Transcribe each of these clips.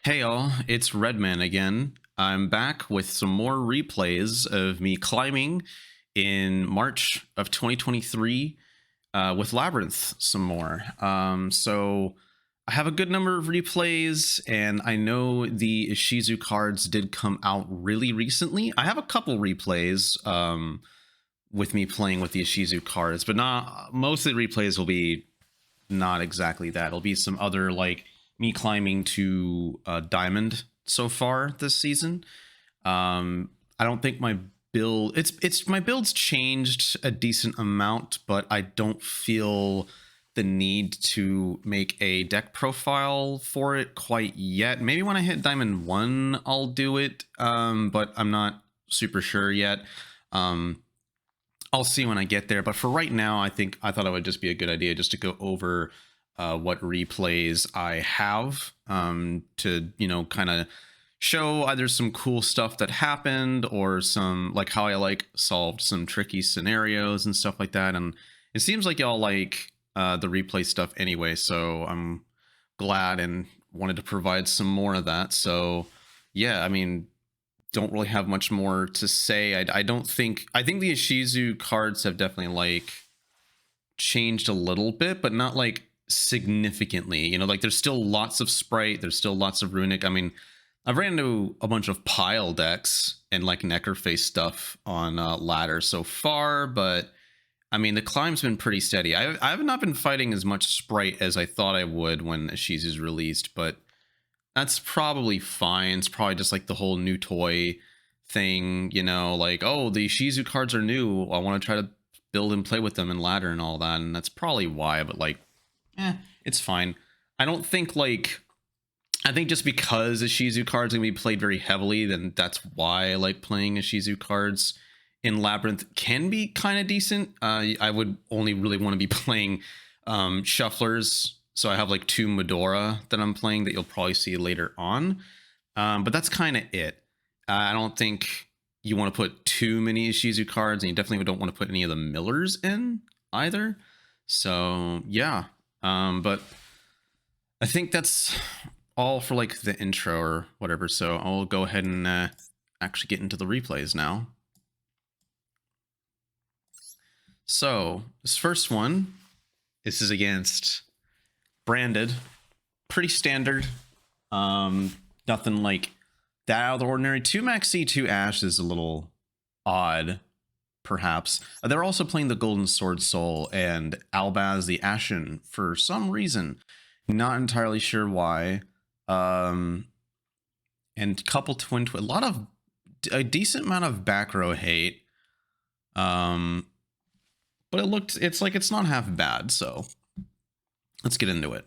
Hey y'all, it's Redman again. I'm back with some more replays of me climbing in March of 2023 with Labrynth some more. So I have a good number of replays, and I know the Ishizu cards did come out really recently. I have a couple replays with me playing with the Ishizu cards, but not most of the replays will be not exactly that. It'll be some other, like me climbing to diamond so far this season. I don't think my build it's my build's changed a decent amount, but I don't feel the need to make a deck profile for it quite yet. Maybe when I hit diamond 1 I'll do it, but I'm not super sure yet. I'll see when I get there, but for right now, I thought it would just be a good idea just to go over what replays I have, to, kind of show either some cool stuff that happened or some, like, how I solved some tricky scenarios and stuff like that. And it seems like y'all like the replay stuff anyway, so I'm glad and wanted to provide some more of that. So yeah, I mean, don't really have much more to say. I think the Ishizu cards have definitely changed a little bit, but not significantly. There's still lots of Sprite, there's still lots of Runick. I mean, I've ran into a bunch of pile decks and Necrophase stuff on ladder so far, but I mean, the climb's been pretty steady. I have not been fighting as much Sprite as I thought I would when Ishizu's released, but that's probably fine. It's probably just the whole new toy thing, oh, the Ishizu cards are new, I want to try to build and play with them in ladder and all that, and that's probably why. But it's fine. I don't think I think just because Ishizu cards are gonna be played very heavily, then that's why I like playing Ishizu cards in Labrynth can be kind of decent. I would only really want to be playing shufflers. So I have 2 Medora that I'm playing that you'll probably see later on. But that's kind of it. I don't think you want to put too many Ishizu cards, and you definitely don't want to put any of the Millers in either. So yeah. But I think that's all for the intro or whatever. So I'll go ahead and actually get into the replays now. So this first one, this is against branded, pretty standard, nothing that out of the ordinary. 2 Max C2 Ash is a little odd, perhaps. They're also playing the Golden Swordsoul and Albaz the Ashen for some reason, not entirely sure why. And couple twin, a decent amount of back row hate, but it's not half bad, so let's get into it.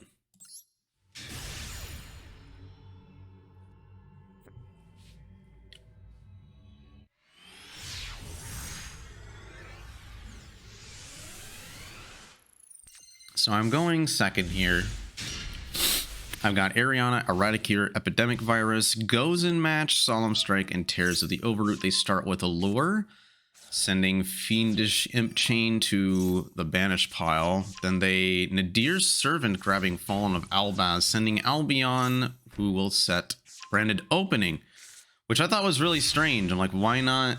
So I'm going second here. I've got Ariana, Eradicator, Epidemic Virus, Goes in Match, Solemn Strike, and Tears of the Overroot. They start with Allure, sending Fiendish Imp Chain to the Banish pile. Then they Nadir's Servant, grabbing Fallen of Albaz, sending Albion, who will set Branded Opening, which I thought was really strange. I'm like, why not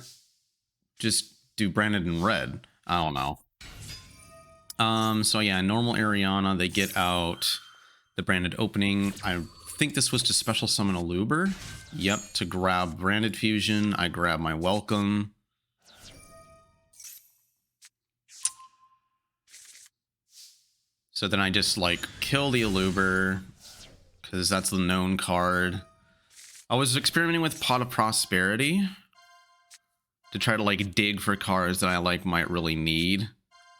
just do Branded in red? I don't know. So yeah, normal Ariana, they get out the Branded Opening. I think this was to special summon a Luber. Yep, to grab Branded Fusion, I grab my Welcome. So then I just kill the Aluber, because that's the known card. I was experimenting with Pot of Prosperity to try to dig for cards that I might really need.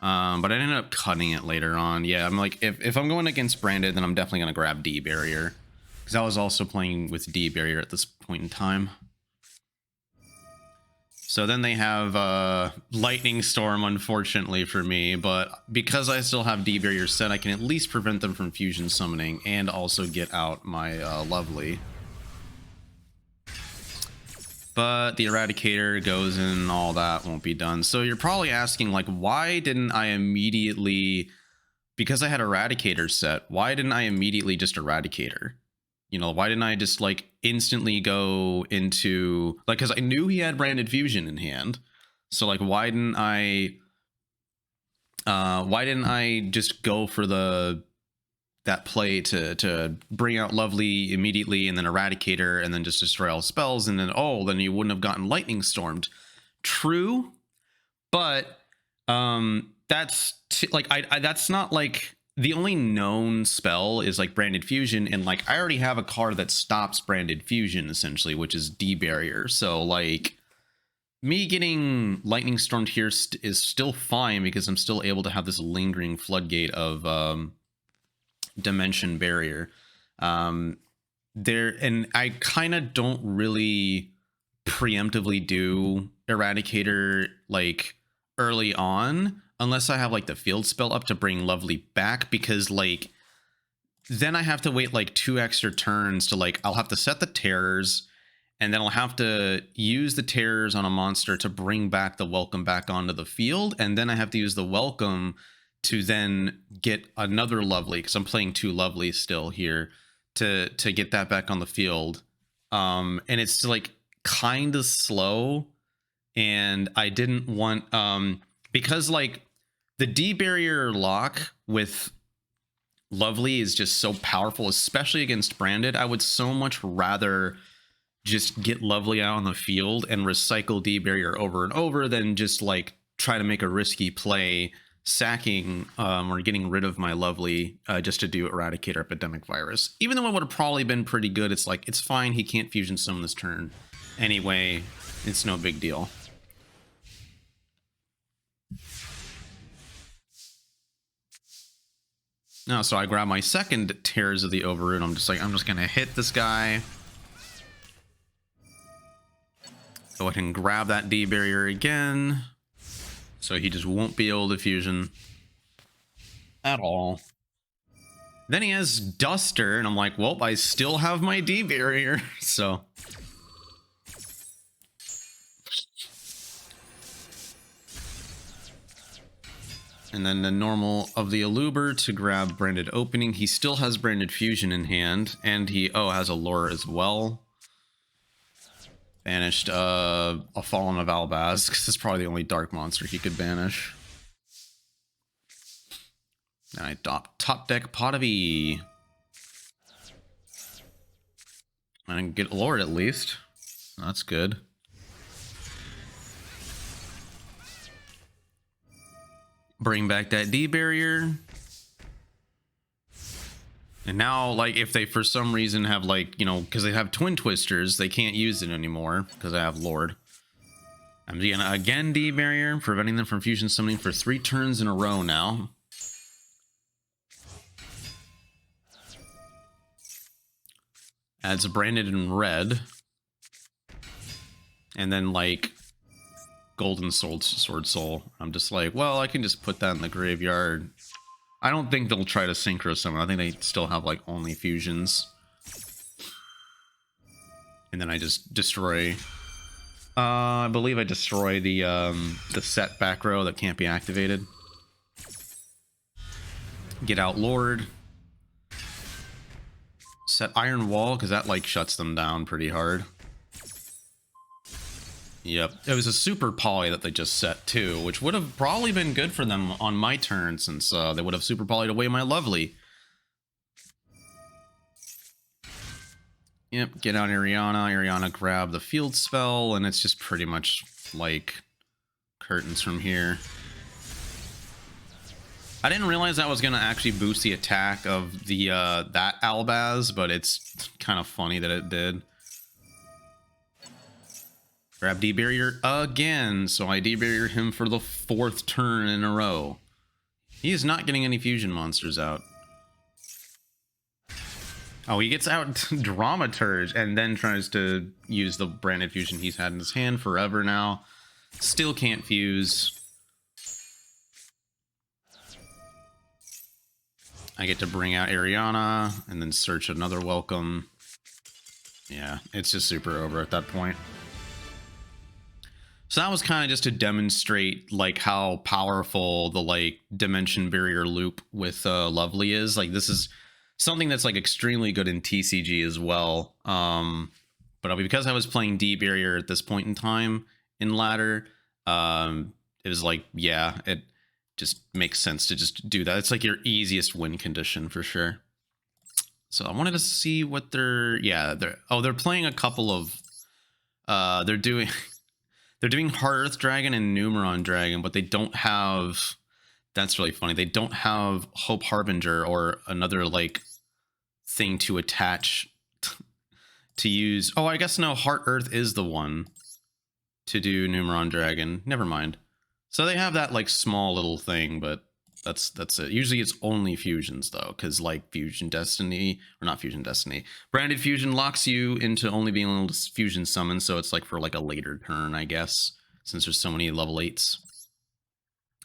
But I ended up cutting it later on. Yeah, I'm if I'm going against Branded, then I'm definitely gonna grab D Barrier, because I was also playing with D Barrier at this point in time. So then they have Lightning Storm, unfortunately for me, but because I still have D Barrier set, I can at least prevent them from fusion summoning and also get out my Lovely. But the Eradicator goes in, all that won't be done. So you're probably asking, why didn't I immediately, because I had Eradicator set, why didn't I immediately just Eradicator? You know, why didn't I just like instantly go into like, because I knew he had Branded Fusion in hand. So like, why didn't I just go for that play to bring out Lovely immediately and then Eradicator and then just destroy all spells, and then then you wouldn't have gotten Lightning Stormed. True, but that's that's not like the only known spell is like Branded Fusion, and like I already have a card that stops Branded Fusion essentially, which is D-Barrier. So like me getting Lightning Stormed here is still fine because I'm still able to have this lingering floodgate of Dimension Barrier. And I kind of don't really preemptively do Eradicator like early on unless I have like the field spell up to bring Lovely back, because like then I have to wait like 2 extra turns to like, I'll have to set the terrors, and then I'll have to use the terrors on a monster to bring back the welcome back onto the field, and then I have to use the welcome to then get another Lovely, because I'm playing 2 Lovely still here, to get that back on the field. And it's like kind of slow, and I didn't want because like the D-Barrier lock with Lovely is just so powerful, especially against Branded. I would so much rather just get Lovely out on the field and recycle D-Barrier over and over than just like try to make a risky play sacking or getting rid of my Lovely just to do Eradicator Epidemic Virus. Even though it would have probably been pretty good, it's like, it's fine, he can't Fusion Summon this turn anyway, it's no big deal. No, so I grab my second Tears of the Overroot. I'm just like, I'm just gonna hit this guy. Go ahead and grab that D-Barrier again, so he just won't be able to fusion at all. Then he has Duster, and I'm like, well, I still have my D-Barrier, so. And then the normal of the Aluber to grab Branded Opening. He still has Branded Fusion in hand, and he has a Lure as well. Banished a Fallen of Albaz, because it's probably the only dark monster he could banish. And I top deck Pot of E. I can get Lord at least. That's good. Bring back that D-Barrier. And now, like, if they for some reason have, like, you know, because they have Twin Twisters, they can't use it anymore because I have Lord. I'm gonna again D-Barrier, preventing them from fusion summoning for 3 turns in a row now. Adds Branded in red. And then, like, Golden Swordsoul. I'm just like, well, I can just put that in the graveyard. I don't think they'll try to Synchro Summon. I think they still have, like, only fusions. And then I just destroy... I believe I destroy the set back row that can't be activated. Get out Lord. Set Iron Wall, because that, like, shuts them down pretty hard. Yep, it was a super poly that they just set too, which would have probably been good for them on my turn, since they would have super polyed away my Lovely. Yep, get out Ariana. Ariana grab the field spell, and it's just pretty much like curtains from here. I didn't realize that was going to actually boost the attack of the that Albaz, but it's kind of funny that it did. Grab D-Barrier again, so I D-Barrier him for the 4th turn in a row. He is not getting any fusion monsters out. Oh, he gets out Dramaturge and then tries to use the Branded Fusion he's had in his hand forever now. Still can't fuse. I get to bring out Ariana and then search another welcome. Yeah, it's just super over at that point. So that was kind of just to demonstrate like how powerful the like Dimension Barrier loop with Lovely is. Like, this is something that's like extremely good in TCG as well. But because I was playing D Barrier at this point in time in ladder, it was like, yeah, it just makes sense to just do that. It's like your easiest win condition for sure. So I wanted to see what they're playing a couple of they're doing Heart Earth Dragon and Numeron Dragon, but they don't have, that's really funny, they don't have Hope Harbinger or another like thing to attach to use. Oh, I guess no, Heart Earth is the one to do Numeron Dragon. Never mind. So they have that like small little thing, but that's it. Usually it's only fusions though, because like Fusion Destiny, or not Fusion Destiny, Branded Fusion locks you into only being able to fusion summon, so it's like for like a later turn, I guess, since there's so many level 8s.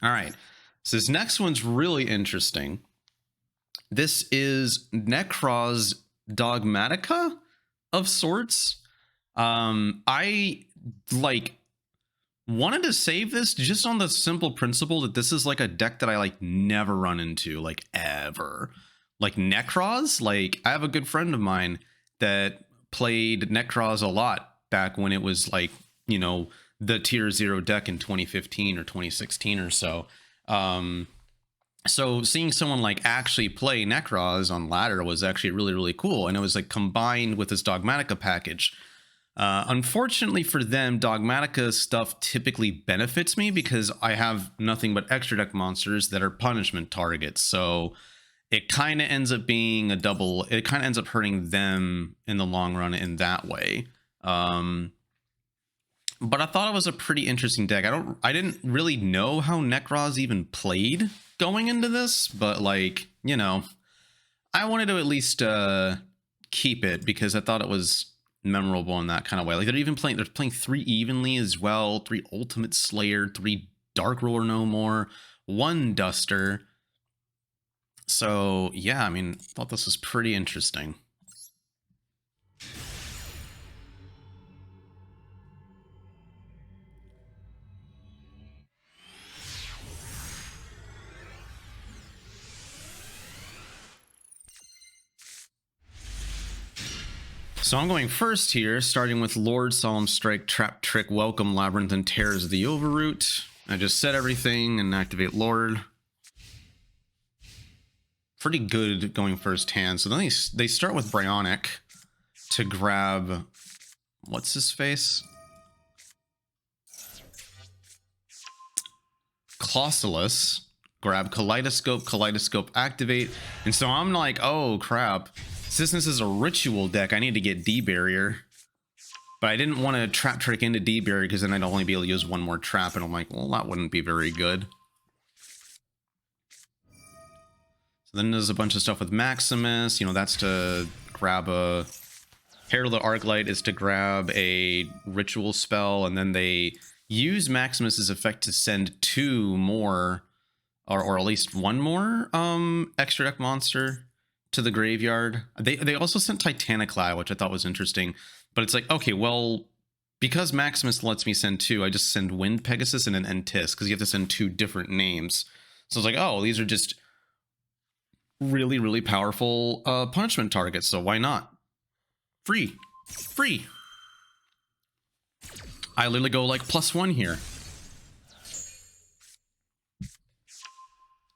All right, so this next one's really interesting. This is Nekroz Dogmatika of sorts. I like wanted to save this just on the simple principle that this is like a deck that I like never run into, like ever. Like Nekroz, like I have a good friend of mine that played Nekroz a lot back when it was like, you know, the tier 0 deck in 2015 or 2016 or so. So seeing someone like actually play Nekroz on ladder was actually really, really cool. And it was like combined with this Dogmatika package. Unfortunately for them, Dogmatika stuff typically benefits me because I have nothing but extra deck monsters that are punishment targets. So it kind of ends up being a double. It kind of ends up hurting them in the long run in that way. But I thought it was a pretty interesting deck. I didn't really know how Nekroz even played going into this, but like, you know, I wanted to at least keep it because I thought it was memorable in that kind of way. Like they're playing 3 evenly as well, 3 Ultimate Slayer, 3 Dark Ruler No More, 1 Duster. So yeah, I mean, I thought this was pretty interesting. So I'm going first here, starting with Lord, Solemn Strike, Trap Trick, Welcome, Labrynth, and Tears of the Overroot. I just set everything and activate Lord. Pretty good going first hand. So then they start with Bryonic to grab, what's his face? Clausulus. Grab Kaleidoscope, Kaleidoscope activate. And so I'm like, oh crap. Since this is a ritual deck, I need to get D-Barrier. But I didn't want to Trap Trick into D-Barrier because then I'd only be able to use 1 more trap. And I'm like, well, that wouldn't be very good. So then there's a bunch of stuff with Maximus. You know, that's to grab a... Herald of the Arclight is to grab a ritual spell. And then they use Maximus's effect to send 2 more... Or at least 1 more extra deck monster to the graveyard. They also sent Titaniclad, which I thought was interesting. But it's like, okay, well, because Maximus lets me send 2, I just send Wind Pegasus and an Entis, because you have to send 2 different names. So it's like, oh, these are just really, really powerful punishment targets, so why not? Free. Free. I literally go like +1 here.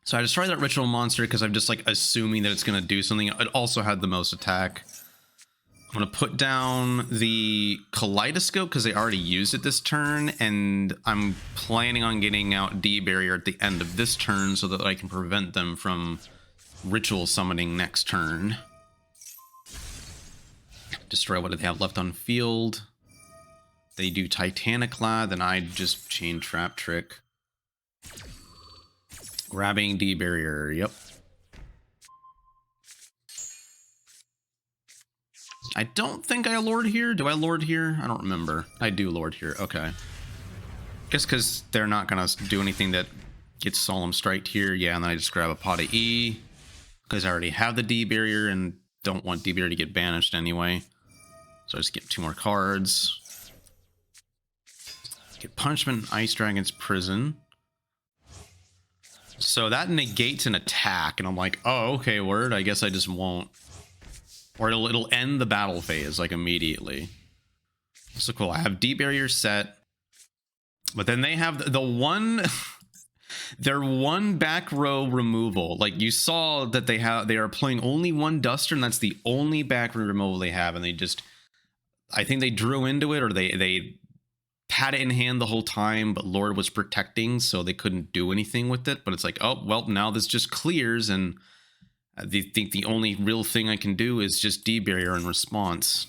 So I destroy that ritual monster because I'm just like assuming that it's going to do something. It also had the most attack. I'm going to put down the Kaleidoscope because they already used it this turn. And I'm planning on getting out D-Barrier at the end of this turn so that I can prevent them from ritual summoning next turn. Destroy what they have left on field. They do Titaniclad, then I just chain Trap Trick. Grabbing D-Barrier, yep. I don't think I Lord here. Do I Lord here? I don't remember. I do Lord here, okay. Just because they're not going to do anything that gets Solemn Strike here. Yeah, and then I just grab a Pot of E. Because I already have the D-Barrier and don't want D-Barrier to get banished anyway. So I just get 2 more cards. Get Punishment, Ice Dragon's Prison. So that negates an attack, and I'm like, oh, okay, word. I guess I just won't. Or it'll end the battle phase, like, immediately. So cool. I have Deep Barrier set. But then they have the one... their one back row removal. Like, you saw that they are playing only one Duster, and that's the only back row removal they have, and they just... I think they drew into it, or they had it in hand the whole time, but Lord was protecting, so they couldn't do anything with it. But it's like, oh, well, now this just clears, and I think the only real thing I can do is just D-Barrier in response.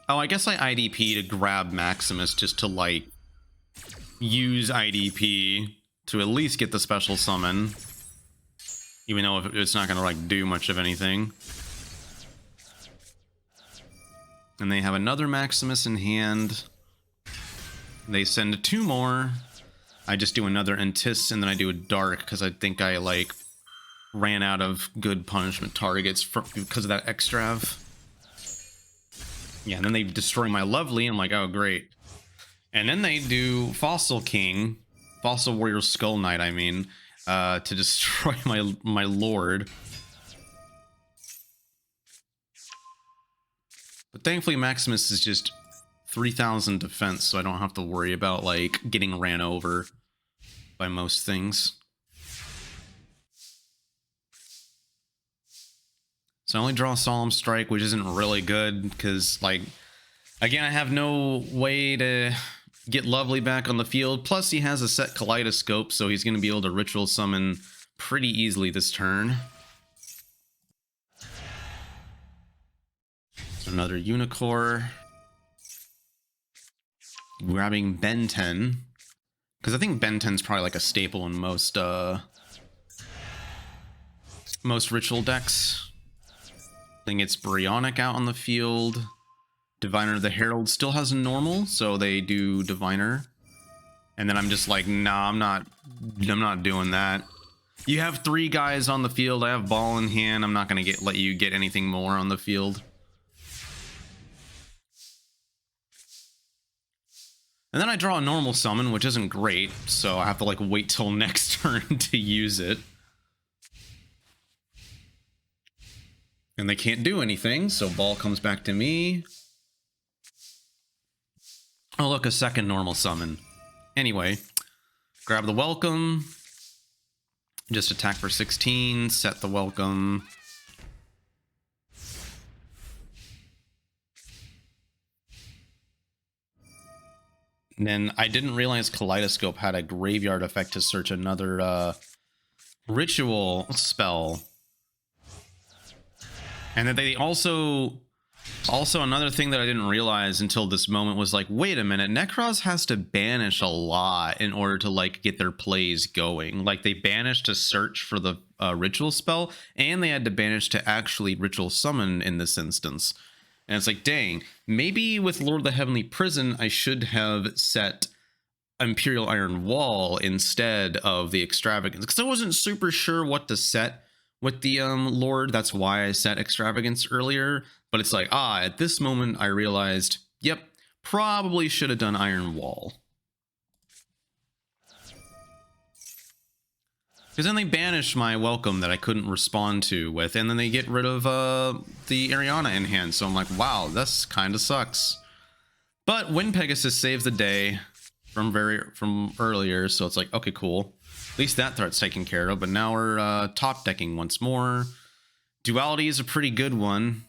Oh, I guess I IDP to grab Maximus just to, like, use IDP to at least get the special summon. Even though it's not going to, like, do much of anything. And they have another Maximus in hand. They send 2 more. I just do another Entis, and then I do a Dark, because I think I, like, ran out of good punishment targets because of that Extrav. Yeah, and then they destroy my Lovely, and I'm like, oh, great. And then they do Fossil King, Fossil Warrior Skull Knight, I mean, to destroy my Lord. But thankfully Maximus is just 3,000 defense, so I don't have to worry about, like, getting ran over by most things. So I only draw Solemn Strike, which isn't really good, because, like, again, I have no way to get Lovely back on the field. Plus, he has a set Kaleidoscope, so he's going to be able to Ritual Summon pretty easily this turn. So another Unicorn. Grabbing Ben 10. Because I think Ben 10's probably like a staple in most Ritual decks. I think it's Brionic out on the field. Diviner the Herald still has a normal, so they do Diviner. And then I'm just like, nah, I'm not doing that. You have 3 guys on the field. I have Ball in hand. I'm not gonna let you get anything more on the field. And then I draw a normal summon, which isn't great, so I have to, like, wait till next turn to use it. And they can't do anything, so Ball comes back to me. Oh, look, a second normal summon. Anyway, grab the Welcome. Just attack for 16, set the Welcome. And then I didn't realize Kaleidoscope had a graveyard effect to search another ritual spell. And that they also another thing that I didn't realize until this moment was like, wait a minute, Nekroz has to banish a lot in order to, like, get their plays going. Like, they banished to search for the ritual spell, and they had to banish to actually ritual summon in this instance. And it's like, dang, maybe with Lord of the Heavenly Prison, I should have set Imperial Iron Wall instead of the Extravagance. Because I wasn't super sure what to set with the Lord. That's why I set Extravagance earlier. But it's like, at this moment, I realized, yep, probably should have done Iron Wall. Because then they banish my Welcome that I couldn't respond to with, and then they get rid of the Ariana in hand. So I'm like, wow, this kind of sucks. But Wind Pegasus saves the day from earlier, so it's like, okay, cool. At least that threat's taken care of. But now we're top decking once more. Duality is a pretty good one.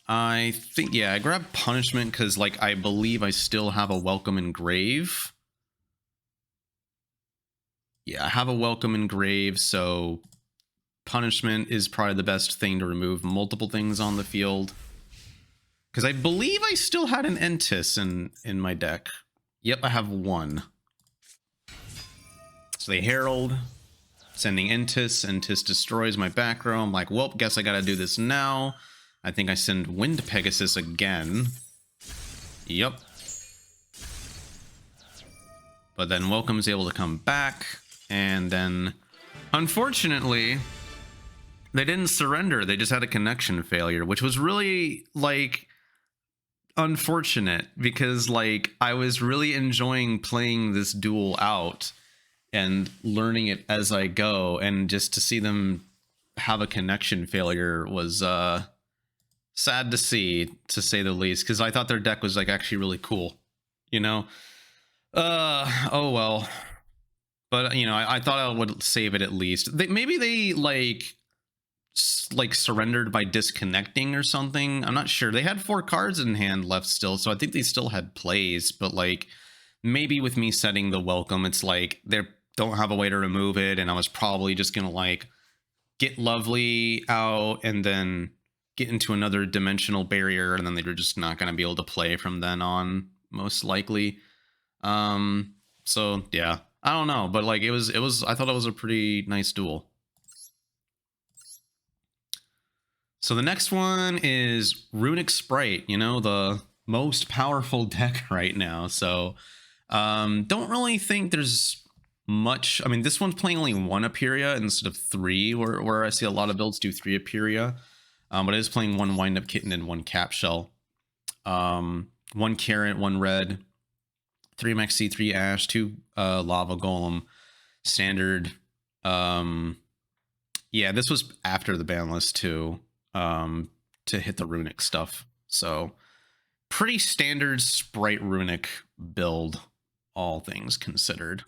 I think, yeah, I grabbed Punishment because, like, I believe I still have a Welcome Engrave. Yeah, I have a Welcome Engrave, so Punishment is probably the best thing to remove multiple things on the field. Because I believe I still had an Entis in my deck. Yep, I have 1. So they Herald, sending Entis. Entis destroys my back row. I'm like, well, guess I gotta do this now. I think I send Wind Pegasus again. Yep. But then Welcome's able to come back. And then, unfortunately, they didn't surrender. They just had a connection failure, which was really, like, unfortunate because like I was really enjoying playing this duel out and learning it as I go, and just to see them have a connection failure was sad to see, to say the least, because I thought their deck was like actually really cool, you know. Oh well. But you know, I thought I would save it at least. Maybe they like surrendered by disconnecting or something. I'm not sure. They had 4 cards in hand left still, so I think they still had plays. But like maybe with me setting the welcome, it's like they don't have a way to remove it, and I was probably just gonna like get Lovely out and then get into another dimensional barrier, and then they were just not gonna be able to play from then on, most likely. So yeah, I don't know, but like it was I thought it was a pretty nice duel. So the next one is Runick Spright, you know, the most powerful deck right now. So don't really think there's much. I mean, this one's playing only 1 Aperia instead of 3, where I see a lot of builds do 3 Aperia. But it is playing 1 Wind-Up Kitten and 1 Cap Shell. 1 Carrot, 1 Red, 3 Mexi, 3 Ash, 2 Lava Golem, Standard. Yeah, this was after the ban list too, to hit the Runick stuff. So pretty standard Spright Runick build, all things considered.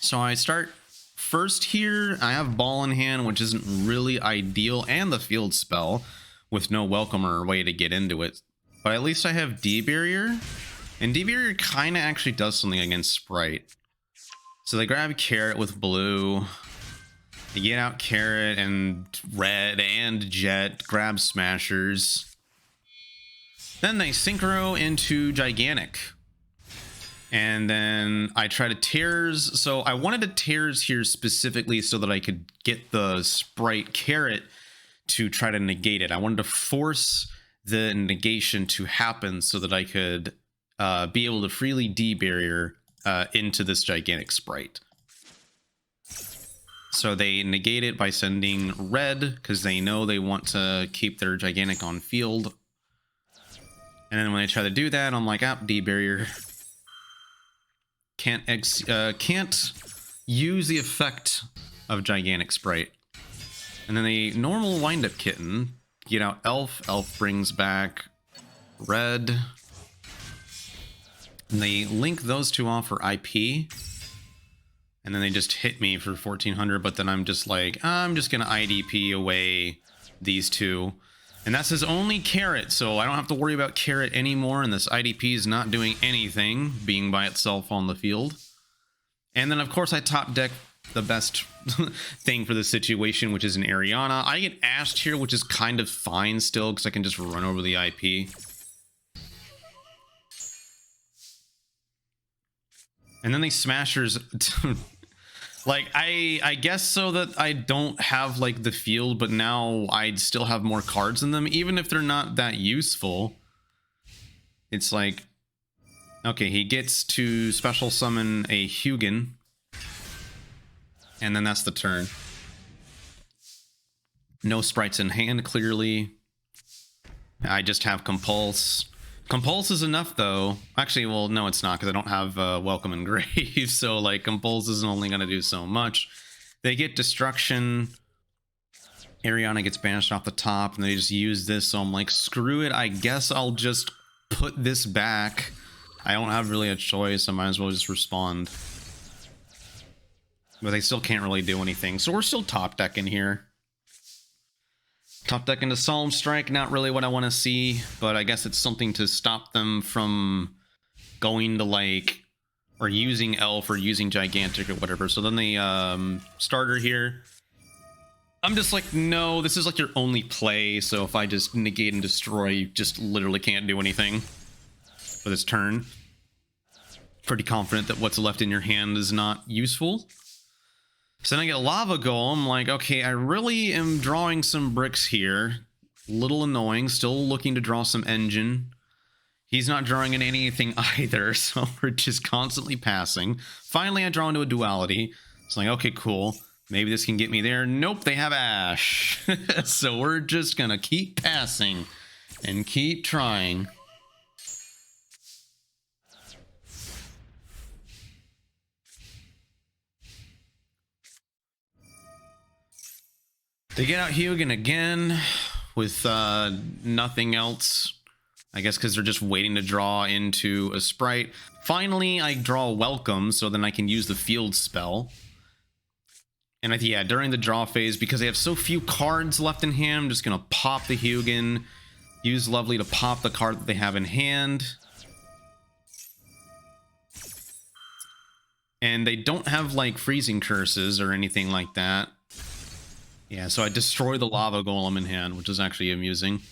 So I start first here. I have Ball in hand, which isn't really ideal, and the field spell with no welcome or way to get into it. But at least I have D-Barrier, and D-Barrier kind of actually does something against Spright. So they grab Carrot with blue, they get out Carrot and Red and Jet, grab Smashers. Then they Synchro into Gigantic. And then I try to Tears. So I wanted to Tears here specifically so that I could get the Spright Carrot to try to negate it. I wanted to force the negation to happen so that I could be able to freely D-Barrier into this Gigantic Spright. So they negate it by sending Red, because they know they want to keep their Gigantic on field. And then when I try to do that, I'm like, D-Barrier. Can't use the effect of Gigantic Spright. And then the normal Wind-Up Kitten, get out Elf. Elf brings back Red. And they link those 2 off for IP. And then they just hit me for 1400, but then I'm just like, I'm just gonna IDP away these 2. And that's his only Carrot, so I don't have to worry about Carrot anymore, and this IDP is not doing anything, being by itself on the field. And then, of course, I top deck the best thing for the situation, which is an Ariana. I get Ashed here, which is kind of fine still, because I can just run over the IP. And then they Smashers... Like, I guess so that I don't have, like, the field, but now I'd still have more cards in them, even if they're not that useful. It's like, okay, he gets to special summon a Hugin, and then that's the turn. No Sprites in hand, clearly. I just have Compulse. Compulse is enough, though. Actually, well, no, it's not, because I don't have Welcome Engrave, so, like, Compulse isn't only going to do so much. They get Destruction. Ariana gets banished off the top, and they just use this, so I'm like, screw it, I guess I'll just put this back. I don't have really a choice, I might as well just respond. But they still can't really do anything, so we're still top decking here. Top deck into Solemn Strike, not really what I want to see, but I guess it's something to stop them from going to, like, or using Elf or using Gigantic or whatever. So then they starter here. I'm just like, no, this is like your only play, so if I just negate and destroy, you just literally can't do anything for this turn. Pretty confident that what's left in your hand is not useful. So then I get Lava Golem, like, okay, I really am drawing some bricks here. Little annoying. Still looking to draw some engine. He's not drawing in anything either, so we're just constantly passing. Finally, I draw into a duality. It's like, okay, cool. Maybe this can get me there. Nope, they have Ash. So we're just gonna keep passing and keep trying. They get out Hugin again with nothing else. I guess because they're just waiting to draw into a Sprite. Finally, I draw Welcome, so then I can use the field spell. And yeah, during the draw phase, because they have so few cards left in hand, I'm just going to pop the Hugin, use Lovely to pop the card that they have in hand. And they don't have, like, freezing curses or anything like that. Yeah, so I destroy the Lava Golem in hand, which is actually amusing.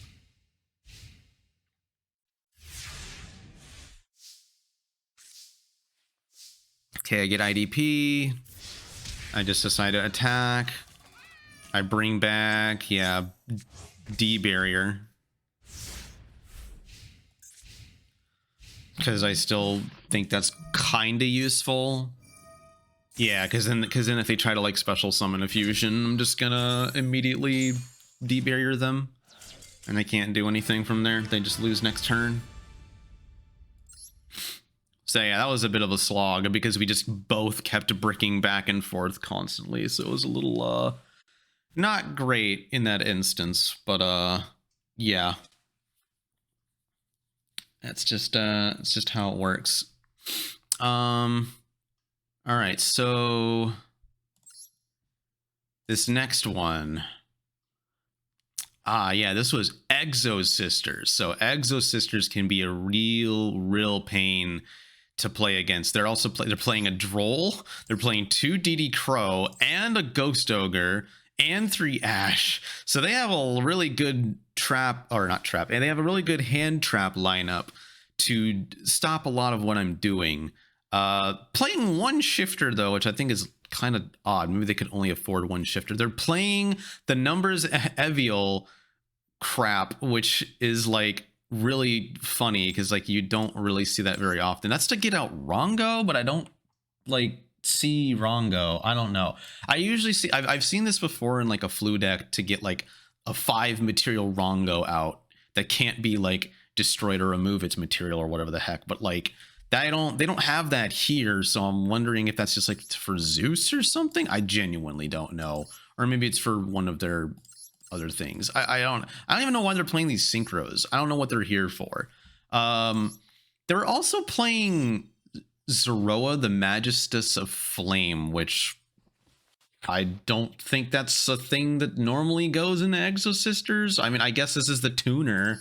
Okay, I get IDP. I just decide to attack. I bring back, yeah, D barrier. Because I still think that's kind of useful. Yeah, because then if they try to like special summon a fusion, I'm just gonna immediately D barrier them. And they can't do anything from there. They just lose next turn. So yeah, that was a bit of a slog because we just both kept bricking back and forth constantly. So it was a little not great in that instance, but yeah. That's just it's just how it works. All right, so this next one. Yeah, this was Exosisters. So Exosisters can be a real pain to play against. They're also they're playing a Droll, they're playing 2 DD Crow and a Ghost Ogre and 3 Ash. So they have a really good trap, or not trap, and they have a really good hand trap lineup to stop a lot of what I'm doing. Playing 1 shifter though, which I think is kind of odd. Maybe they could only afford 1 shifter. They're playing the numbers Evial crap, which is like really funny because like you don't really see that very often. That's to get out Rongo, but I don't like see Rongo. I don't know. I usually see I've seen this before in like a flu deck to get like a 5 material Rongo out that can't be like destroyed or remove its material or whatever the heck, but like they don't have that here, so I'm wondering if that's just like for Zeus or something. I genuinely don't know, or maybe it's for one of their other things. I don't even know why they're playing these synchros. I don't know what they're here for. They're also playing Zeroa, the Magistus of Flame, which I don't think that's a thing that normally goes into Exosisters. I mean, I guess this is the tuner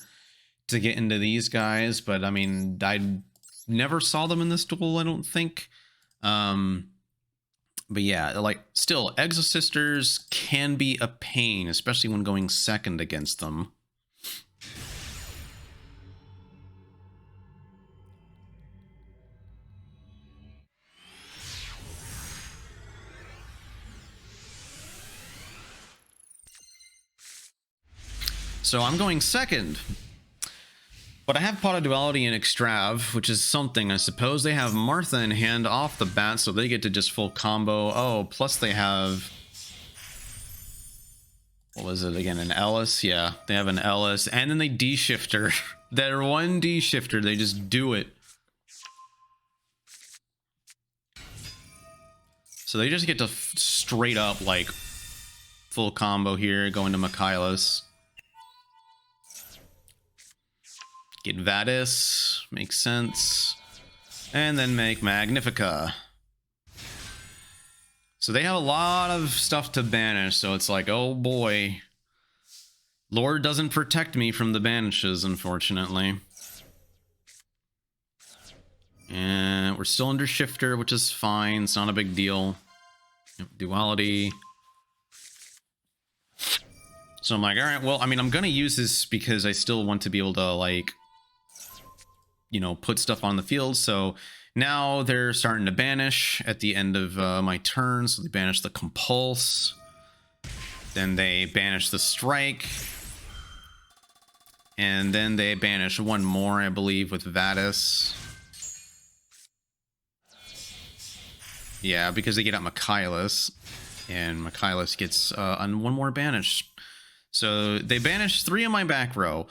to get into these guys, but I mean, I never saw them in this duel, I don't think. But yeah, like still, Exosisters can be a pain, especially when going second against them. So I'm going second. But I have Pot of Duality and Extrav, which is something. I suppose they have Martha in hand off the bat, so they get to just full combo. Oh, plus they have... What was it again? An Ellis? Yeah, they have an Ellis. And then they D-shifter. Their 1 D-shifter, they just do it. So they just get to straight up, like, full combo here, going to Mikhailos. Get Vadis, makes sense. And then make Magnifica. So they have a lot of stuff to banish, so it's like, oh boy. Lord doesn't protect me from the banishes, unfortunately. And we're still under shifter, which is fine. It's not a big deal. Duality. So I'm like, all right, well, I mean, I'm going to use this because I still want to be able to, like, you know, put stuff on the field. So now they're starting to banish at the end of my turn. So they banish the Compulse. Then they banish the Strike. And then they banish one more, I believe, with Vadis. Yeah, because they get out Michaelis, and Michaelis gets one more banish. So they banish 3 of my back row.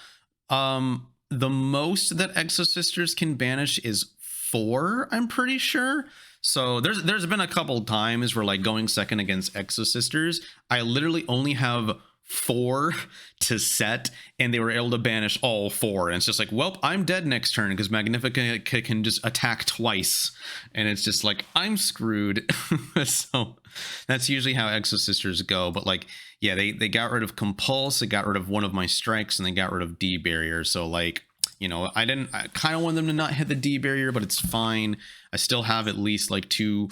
The most that Exosisters can banish is 4, I'm pretty sure. So there's been a couple times where, like, going second against Exosisters, I literally only have 4 to set, and they were able to banish all 4. And it's just like, well, I'm dead next turn because Magnifica can just attack twice, and it's just like, I'm screwed. So that's usually how Exosisters go. But, like, yeah, they got rid of Compulse, they got rid of one of my strikes, and they got rid of D barrier. So, like, you know, I kind of want them to not hit the D barrier, but it's fine. I still have at least like 2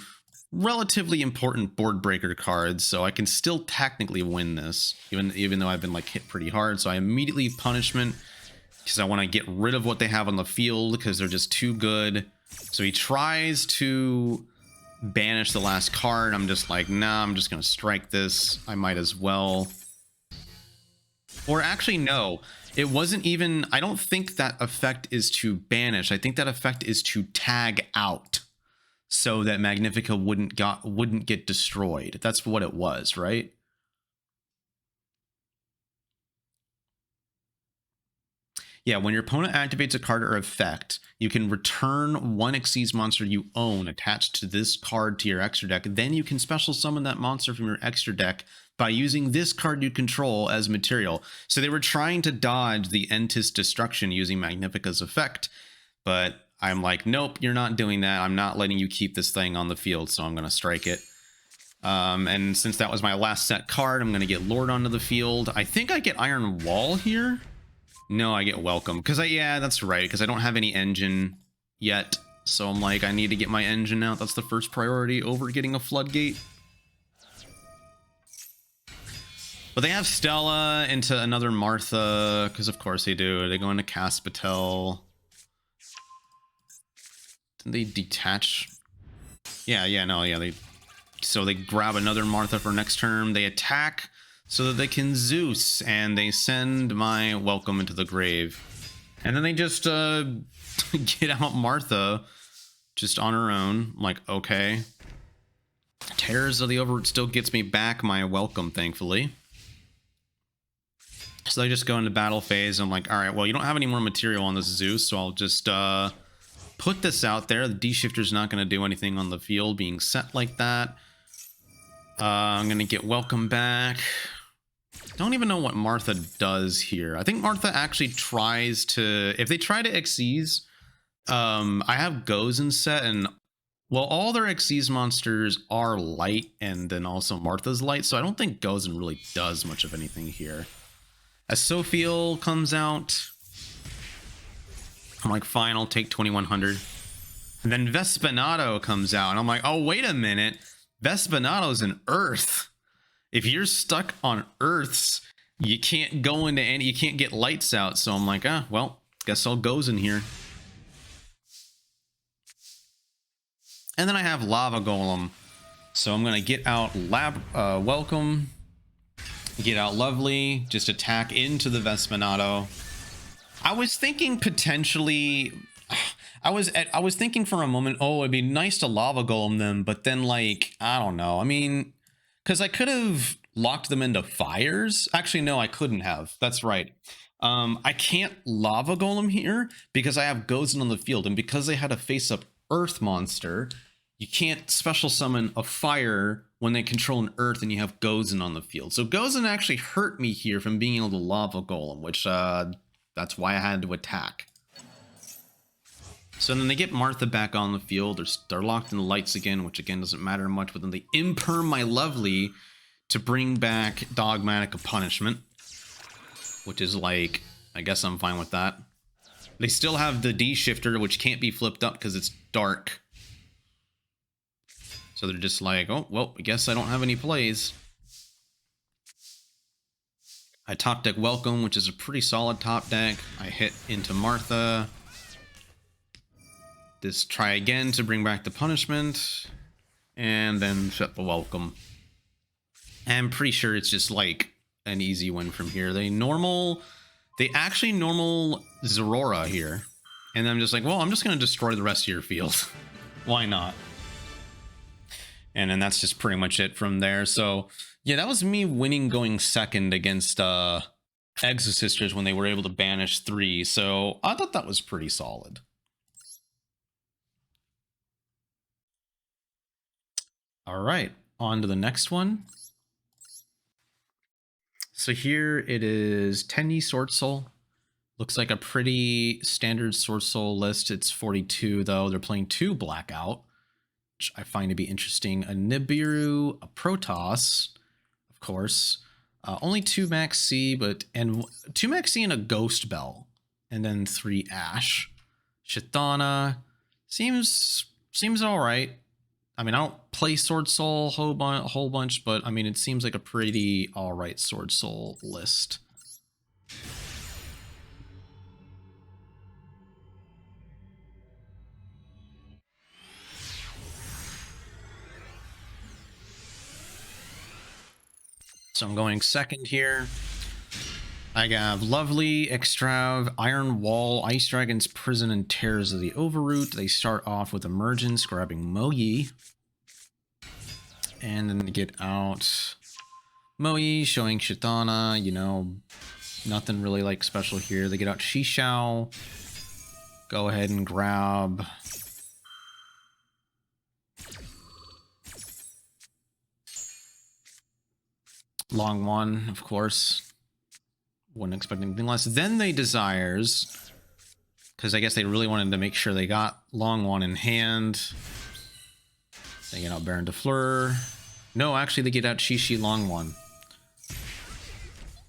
relatively important board breaker cards, so I can still technically win this, even though I've been like hit pretty hard. So I immediately punishment because I want to get rid of what they have on the field because they're just too good. So he tries to banish the last card. I'm just like, nah, I'm just gonna strike this. I might as well. Or actually, no, it wasn't even, I don't think that effect is to banish. I think that effect is to tag out so that Magnifica wouldn't get destroyed. That's what it was, right? Yeah, when your opponent activates a card or effect, you can return 1 Xyz monster you own attached to this card to your extra deck. Then you can special summon that monster from your extra deck by using this card you control as material. So they were trying to dodge the Entis destruction using Magnifica's effect, but I'm like, nope, you're not doing that. I'm not letting you keep this thing on the field, so I'm going to strike it. And since that was my last set card, I'm going to get Lord onto the field. I think I get Iron Wall here. No, I get Welcome. Because yeah, that's right, because I don't have any engine yet. So I'm like, I need to get my engine out. That's the first priority over getting a Floodgate. But they have Stella into another Martha, because of course they do. They go into Caspatel. Did they detach? Yeah, so they grab another Martha for next turn. They attack so that they can Zeus, and they send my Welcome into the grave. And then they just get out Martha just on her own. I'm like, okay. Terrors of the Overroot still gets me back my Welcome, thankfully. So they just go into battle phase. I'm like, all right, well, you don't have any more material on this Zeus, so I'll just put this out there. The D-Shifter's not going to do anything on the field being set like that. I'm going to get Welcome back. Don't even know what Martha does here. I think Martha actually tries to... If they try to Xyz, I have Gozen set, and... Well, all their Xyz monsters are light, and then also Martha's light, so I don't think Gozen really does much of anything here. As Sophiel comes out, I'm like, fine, I'll take 2100. And then Vespinato comes out, and I'm like, oh, wait a minute. Vespinato's an Earth. If you're stuck on Earths, you can't go into any, you can't get lights out. So I'm like, well, guess I'll goes in here. And then I have Lava Golem. So I'm going to get out Welcome. Get out Lovely, just attack into the Vespinato. I was thinking potentially, I was thinking for a moment, oh, it'd be nice to Lava Golem them, but then, like, I don't know. I mean, because I could have locked them into fires. Actually, no, I couldn't have. That's right. I can't Lava Golem here because I have Gozen on the field, and because they had a face-up Earth monster, you can't special summon a fire when they control an Earth and you have Gozen on the field. So Gozen actually hurt me here from being able to Lava Golem, which that's why I had to attack. So then they get Martha back on the field. They're locked in the lights again, which again doesn't matter much, but then they imperm my Lovely to bring back Dogmatika Punishment, which is like, I guess I'm fine with that. They still have the D-Shifter, which can't be flipped up because it's dark. So they're just like, oh, well, I guess I don't have any plays. I top deck Welcome, which is a pretty solid top deck. I hit into Martha. This try again to bring back the punishment. And then set the Welcome. I'm pretty sure it's just like an easy win from here. They normal They actually normal Zorora here. And I'm just like, well, I'm just going to destroy the rest of your field. Why not? And then that's just pretty much it from there. So, yeah, that was me winning going second against Exosisters when they were able to banish 3. So I thought that was pretty solid. All right, on to the next one. So here it is 10E Swordsoul. Looks like a pretty standard Swordsoul list. It's 42 though. They're playing 2 Blackout, which I find to be interesting. A Nibiru, a Protoss, of course. Only 2 Max C, and 2 Max C and a Ghost Bell, and then 3 Ash. Shitana seems all right. I mean, I don't play Swordsoul a whole bunch, but I mean, it seems like a pretty all right Swordsoul list. So I'm going second here. I have Lovely, Extrav, Iron Wall, Ice Dragon's Prison, and Tears of the Overroot. They start off with Emergence, grabbing Moyi. And then they get out Moyi, showing Shitana, you know, nothing really like special here. They get out Shishao. Go ahead and grab Long One, of course. Wouldn't expect anything less. Then they Desires, because I guess they really wanted to make sure they got Long One in hand. They get out Baron de Fleur. No, actually they get out Shishi Long One.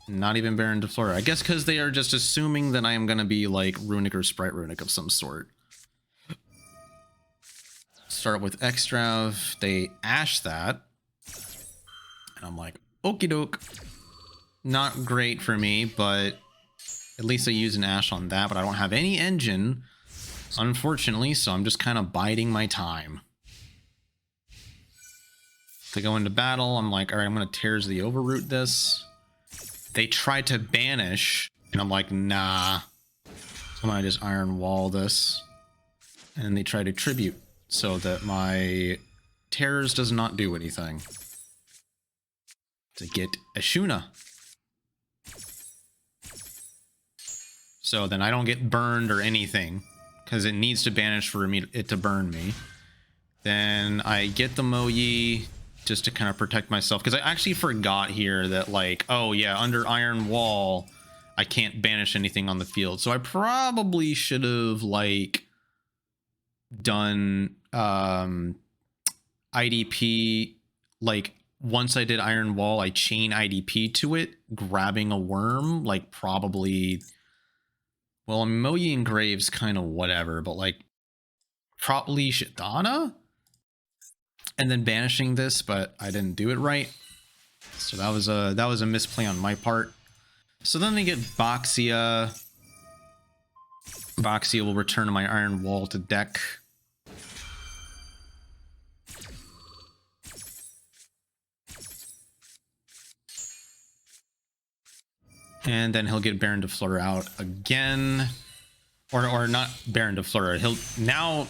Not even Baron de Fleur. I guess because they are just assuming that I am going to be like Runick or Spright Runick of some sort. Start with Extrav. They Ash that. And I'm like, okie doke. Not great for me, but at least I use an Ash on that. But I don't have any engine, unfortunately, so I'm just kind of biding my time. To go into battle, I'm like, all right, I'm going to Tears the Overroot this. They try to banish, and I'm like, nah. So I'm going to just Iron Wall this. And they try to Tribute, so that my Tears does not do anything. To get Ashuna. So then I don't get burned or anything, because it needs to banish for it to burn me. Then I get the Moyi just to kind of protect myself, because I actually forgot here that, like, oh yeah, under Iron Wall, I can't banish anything on the field. So I probably should have, like, done IDP, like, once I did Iron Wall, I chain IDP to it, grabbing a worm, like, probably... Well, Moyi and Graves kind of whatever, but, like, probably Shitana? And then banishing this, but I didn't do it right. So that was a misplay on my part. So then they get Boxia. Boxia will return my Iron Wall to deck. And then he'll get Baron de Fleur out again. Or not Baron de Fleur. He'll now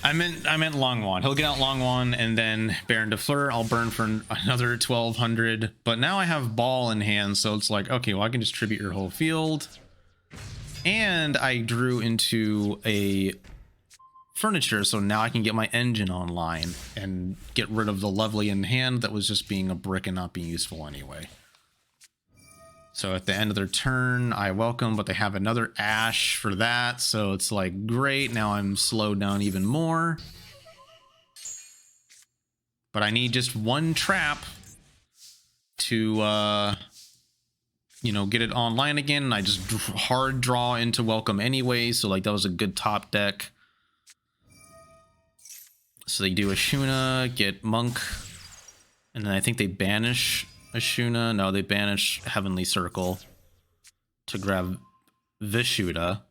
I meant Long One. He'll get out Long One and then Baron de Fleur. I'll burn for another 1200. But now I have Ball in hand, so it's like, okay, well, I can just tribute your whole field. And I drew into a furniture, so now I can get my engine online and get rid of the Lovely in hand that was just being a brick and not being useful anyway. So at the end of their turn, I welcome, but they have another Ash for that. So it's like, great, now I'm slowed down even more. But I need just one trap to, you know, get it online again. And I just hard draw into welcome anyway. So, like, that was a good top deck. So they do Ashuna, get Monk. And then I think they banish Ashuna. No, they banish Heavenly Circle to grab Vishuda.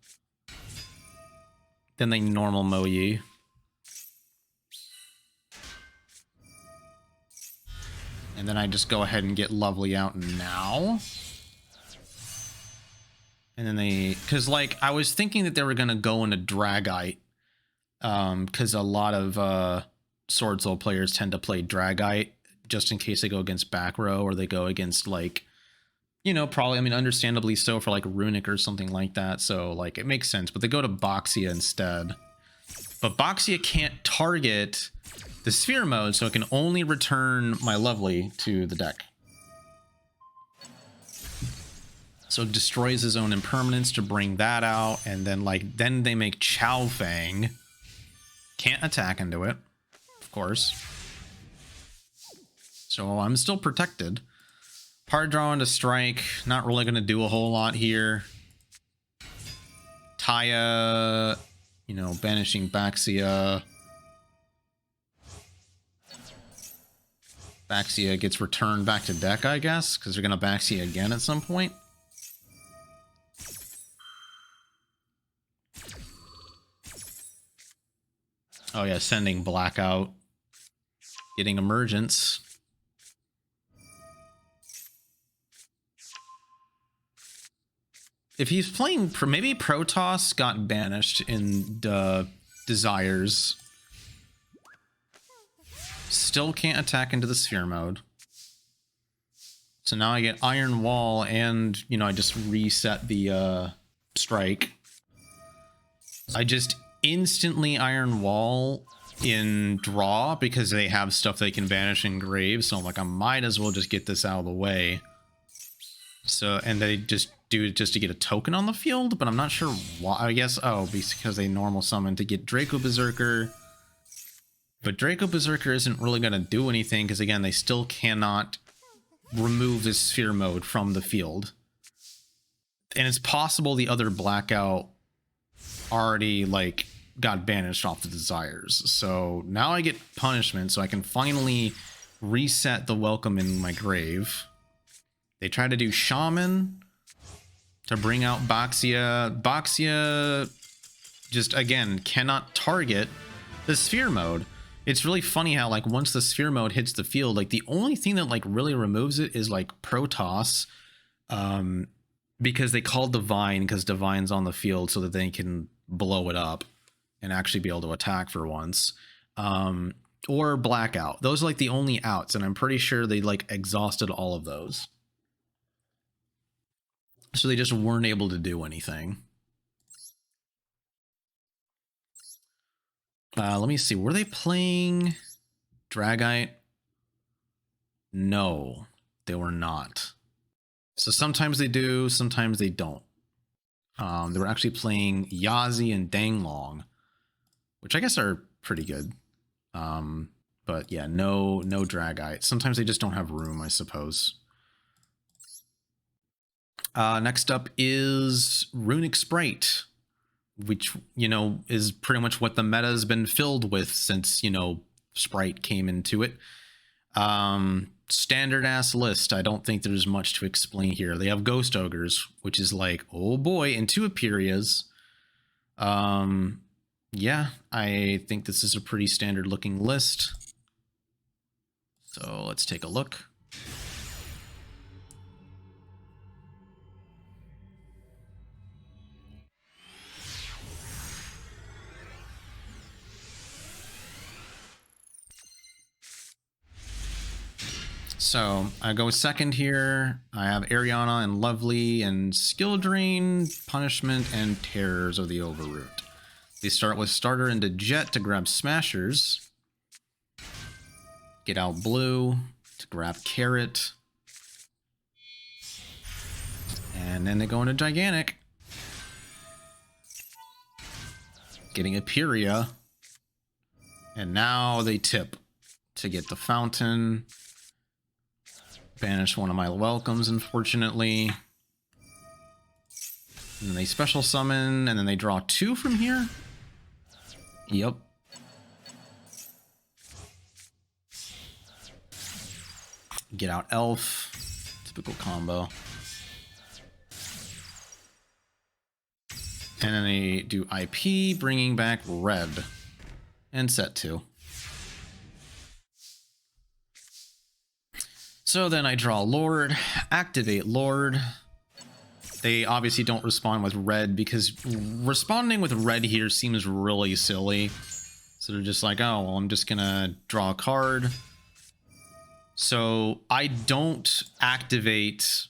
Then they normal Moyi. And then I just go ahead and get Lovely out now. And then because like I was thinking that they were gonna go into Dragite, because a lot of Swordsoul players tend to play Dragite just in case they go against back row or they go against like, you know, probably, I mean, understandably so for like Runick or something like that. So like it makes sense, but they go to Boxia instead. But Boxia can't target the sphere mode, so it can only return my Lovely to the deck. So it destroys his own impermanence to bring that out, and then like then they make Chow Fang. Can't attack into it, of course. So I'm still protected. Hard draw into strike, not really gonna do a whole lot here. Taya, you know, banishing Baxia. Baxia gets returned back to deck, I guess, because they're gonna Baxia again at some point. Oh yeah, sending Blackout. Getting Emergence. If he's playing, maybe Protoss got banished in Desires. Still can't attack into the sphere mode. So now I get Iron Wall and, you know, I just reset the strike. I just instantly Iron Wall in draw because they have stuff they can banish in grave. So I'm like, I might as well just get this out of the way. So, and they just do it just to get a token on the field, but I'm not sure why. I guess, oh, because they normal summon to get Draco Berserker. But Draco Berserker isn't really going to do anything because, again, they still cannot remove this sphere mode from the field. And it's possible the other Blackout already, like, got banished off the Desires. So now I get punishment, so I can finally reset the welcome in my grave. They try to do Shaman to bring out Boxia. Boxia just, again, cannot target the sphere mode. It's really funny how, like, once the sphere mode hits the field, like, the only thing that, like, really removes it is, like, Protoss. Because they called Divine, because Divine's on the field so that they can blow it up and actually be able to attack for once. Or Blackout. Those are, like, the only outs, and I'm pretty sure they, like, exhausted all of those. So they just weren't able to do anything. Let me see. Were they playing Dragite? No, they were not. So sometimes they do, sometimes they don't. They were actually playing Yazi and Danglong, which I guess are pretty good. But yeah, no Dragite. Sometimes they just don't have room, I suppose. Next up is Runick Spright, which, you know, is pretty much what the meta has been filled with since, you know, Sprite came into it. Standard ass list. I don't think there's much to explain here. They have Ghost Ogres, which is like, oh boy, and 2 Aperias. Yeah, I think this is a pretty standard looking list. So let's take a look. So I go second here. I have Ariana and Lovely and Skill Drain, Punishment, and Terrors of the Overroot. They start with Starter into Jet to grab Smashers. Get out Blue to grab Carrot. And then they go into Gigantic. Getting Aperia. And now they tip to get the Fountain. Banish one of my welcomes, unfortunately. And then they special summon, and then they draw 2 from here? Yep. Get out Elf. Typical combo. And then they do IP, bringing back Red. And set 2. So then I draw Lord, activate Lord, They obviously don't respond with red because responding with red here seems really silly. So they're just like, oh, well, I'm just gonna draw a card. So I don't activate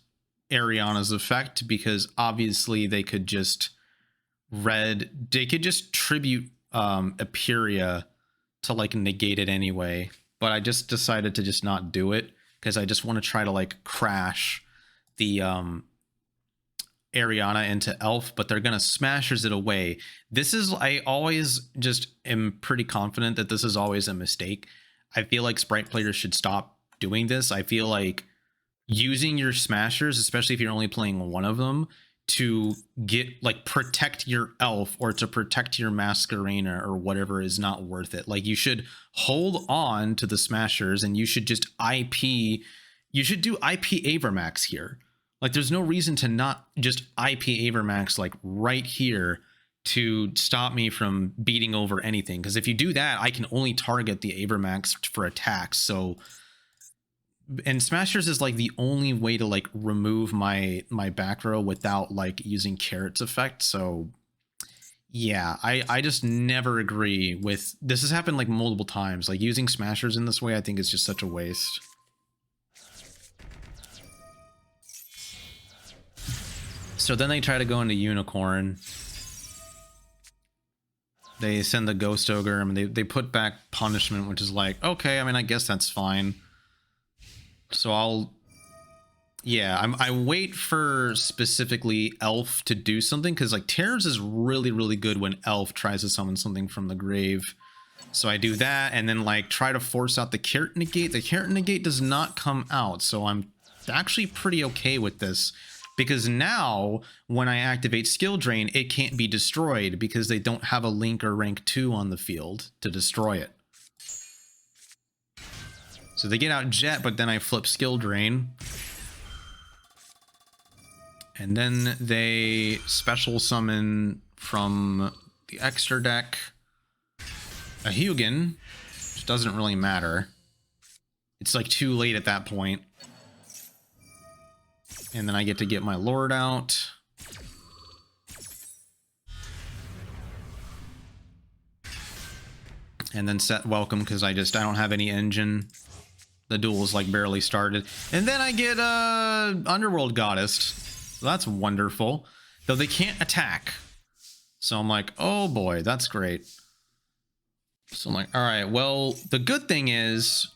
Ariana's effect because obviously they could just tribute Aperia to like negate it anyway. But I just decided to just not do it because I just want to try to like crash the Ariana into Elf, but they're gonna Smashers it away. This is, I always just am pretty confident that this is always a mistake. I feel like Sprite players should stop doing this. I feel like using your Smashers, especially if you're only playing one of them, to get like protect your Elf or to protect your Masquerena or whatever is not worth it. Like you should hold on to the Smashers and you should just IP. You should do IP Avermax here. Like there's no reason to not just IP Avermax like right here to stop me from beating over anything. Because if you do that, I can only target the Avermax for attacks. So, and Smashers is like the only way to like remove my back row without like using Carrot's effect. So yeah, I just never agree with this. Has happened like multiple times. Like using Smashers in this way, I think is just such a waste. So then they try to go into Unicorn. They send the Ghost Ogre. I mean, they put back Punishment, which is like, okay, I mean, I guess that's fine. So I wait for specifically Elf to do something, because like Tears is really, really good when Elf tries to summon something from the grave. So I do that, and then like try to force out the Carrot Negate. The Carrot Negate does not come out, so I'm actually pretty okay with this. Because now, when I activate Skill Drain, it can't be destroyed because they don't have a Link or Rank 2 on the field to destroy it. So they get out Jet, but then I flip Skill Drain. And then they special summon from the extra deck a Hugin, which doesn't really matter. It's like too late at that point. And then I get to get my Lord out. And then set Welcome because I don't have any engine. The duel's like barely started. And then I get Underworld Goddess. So that's wonderful. Though they can't attack. So I'm like, oh boy, that's great. So I'm like, all right, well, the good thing is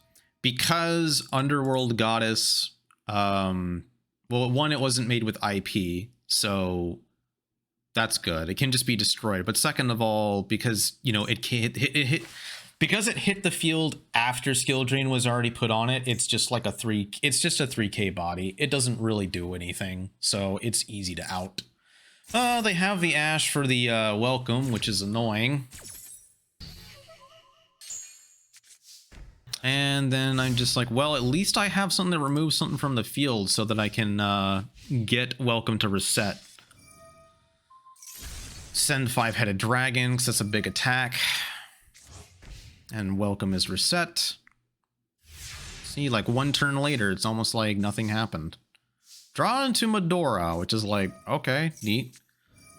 because Underworld Goddess, well, one, it wasn't made with IP, so that's good. It can just be destroyed. But second of all, because, you know, it hit the field after Skill Drain was already put on it, it's just like it's just a 3k body. It doesn't really do anything, so it's easy to out. They have the Ash for the Welcome, which is annoying. And then I'm just like, well, at least I have something to remove something from the field so that I can get Welcome to reset. Send 5-headed dragon, because that's a big attack. And Welcome is reset. See, like one turn later, it's almost like nothing happened. Draw into Medora, which is like, okay, neat.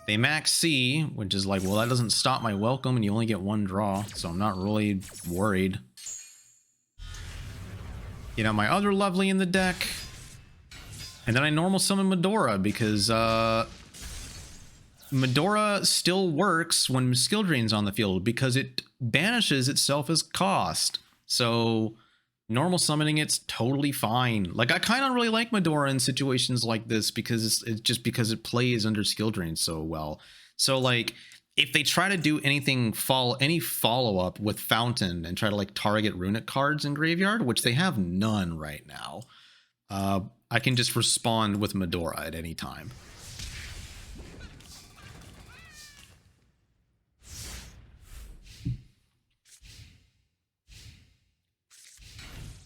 They max C, which is like, well, that doesn't stop my Welcome, and you only get one draw, so I'm not really worried. You know, my other lovely in the deck. And then I normal summon Medora because Medora still works when Skill Drain's on the field because it banishes itself as cost. So normal summoning it's totally fine. Like I kind of really like Medora in situations like this because it's just because it plays under Skill Drain so well. So like if they try to do any follow-up with Fountain and try to like target Runick cards in Graveyard, which they have none right now, I can just respond with Medora at any time.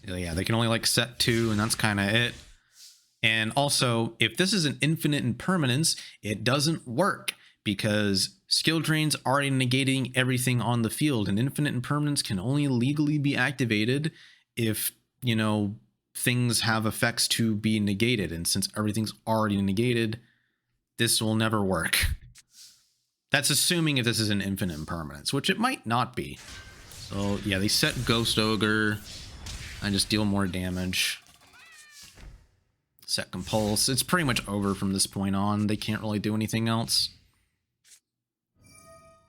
Yeah, they can only like set 2 and that's kind of it. And also, if this is an infinite impermanence, it doesn't work because Skill Drain's already negating everything on the field, and infinite impermanence can only legally be activated if, you know, things have effects to be negated. And since everything's already negated, this will never work. That's assuming if this is an infinite impermanence, which it might not be. So yeah, they set Ghost Ogre. I just deal more damage. Set Compulse. It's pretty much over from this point on. They can't really do anything else.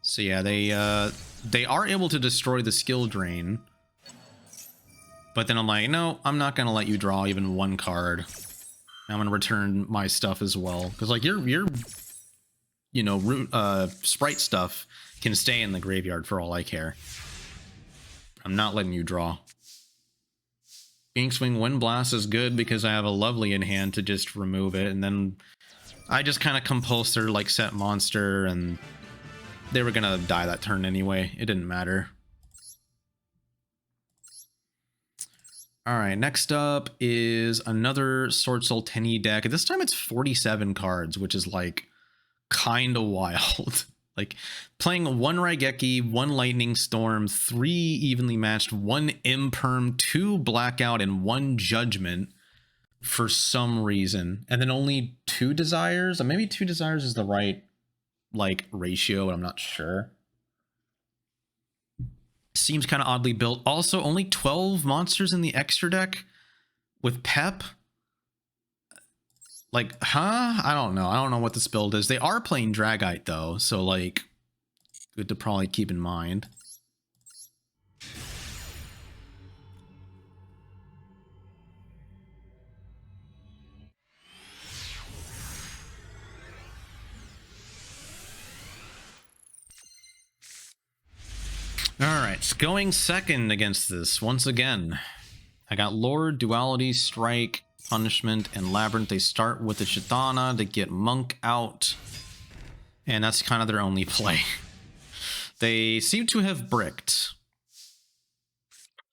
So yeah, they are able to destroy the skill drain. But then I'm like, no, I'm not gonna let you draw even one card. I'm gonna return my stuff as well, because like your you know, Sprite stuff can stay in the graveyard for all I care. I'm not letting you draw. Inkswing Wind Blast is good because I have a Lovely in hand to just remove it, and then I just kind of compulse their like set monster, and they were gonna die that turn anyway. It didn't matter. Alright, next up is another Swordsoul 10E deck. This time it's 47 cards, which is like kind of wild. Like playing 1 Raigeki, 1 Lightning Storm, 3 evenly matched, 1 Imperm, 2 Blackout, and 1 Judgment for some reason. And then only 2 Desires. Or maybe 2 Desires is the right like ratio, I'm not sure. Seems kind of oddly built. Also, only 12 monsters in the extra deck with Pep. Like, huh? I don't know. I don't know what this build is. They are playing Dragite, though, so, like, good to probably keep in mind. Alright, so going second against this, once again. I got Lord, Duality, Strike, Punishment, and Labrynth. They start with the Chitana to get Monk out. And that's kind of their only play. They seem to have bricked.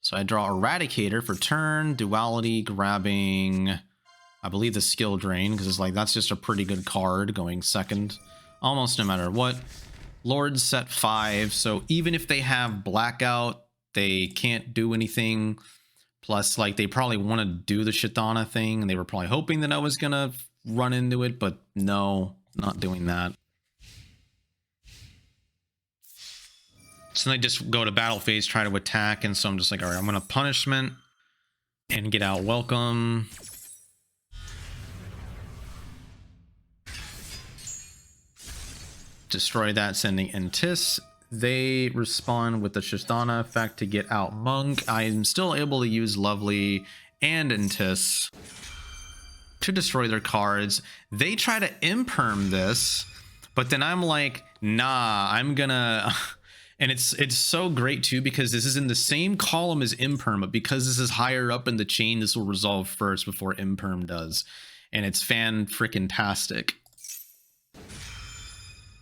So I draw Eradicator for turn, Duality, grabbing, I believe, the Skill Drain, because it's like, that's just a pretty good card going second, almost no matter what. Lord's set 5, so even if they have Blackout, they can't do anything. Plus, like, they probably want to do the Chitana thing, and they were probably hoping that I was going to run into it, but no, not doing that. So they just go to battle phase, try to attack, and so I'm just like, all right, I'm going to Punishment and get out Welcome. Destroy that, sending Entis. They respond with the Chitana effect to get out Monk. I am still able to use Lovely and Entis to destroy their cards. They try to Imperm this, but then I'm like, nah, I'm gonna... And it's so great too, because this is in the same column as Imperm, but because this is higher up in the chain, this will resolve first before Imperm does. And it's fan-frickin-tastic.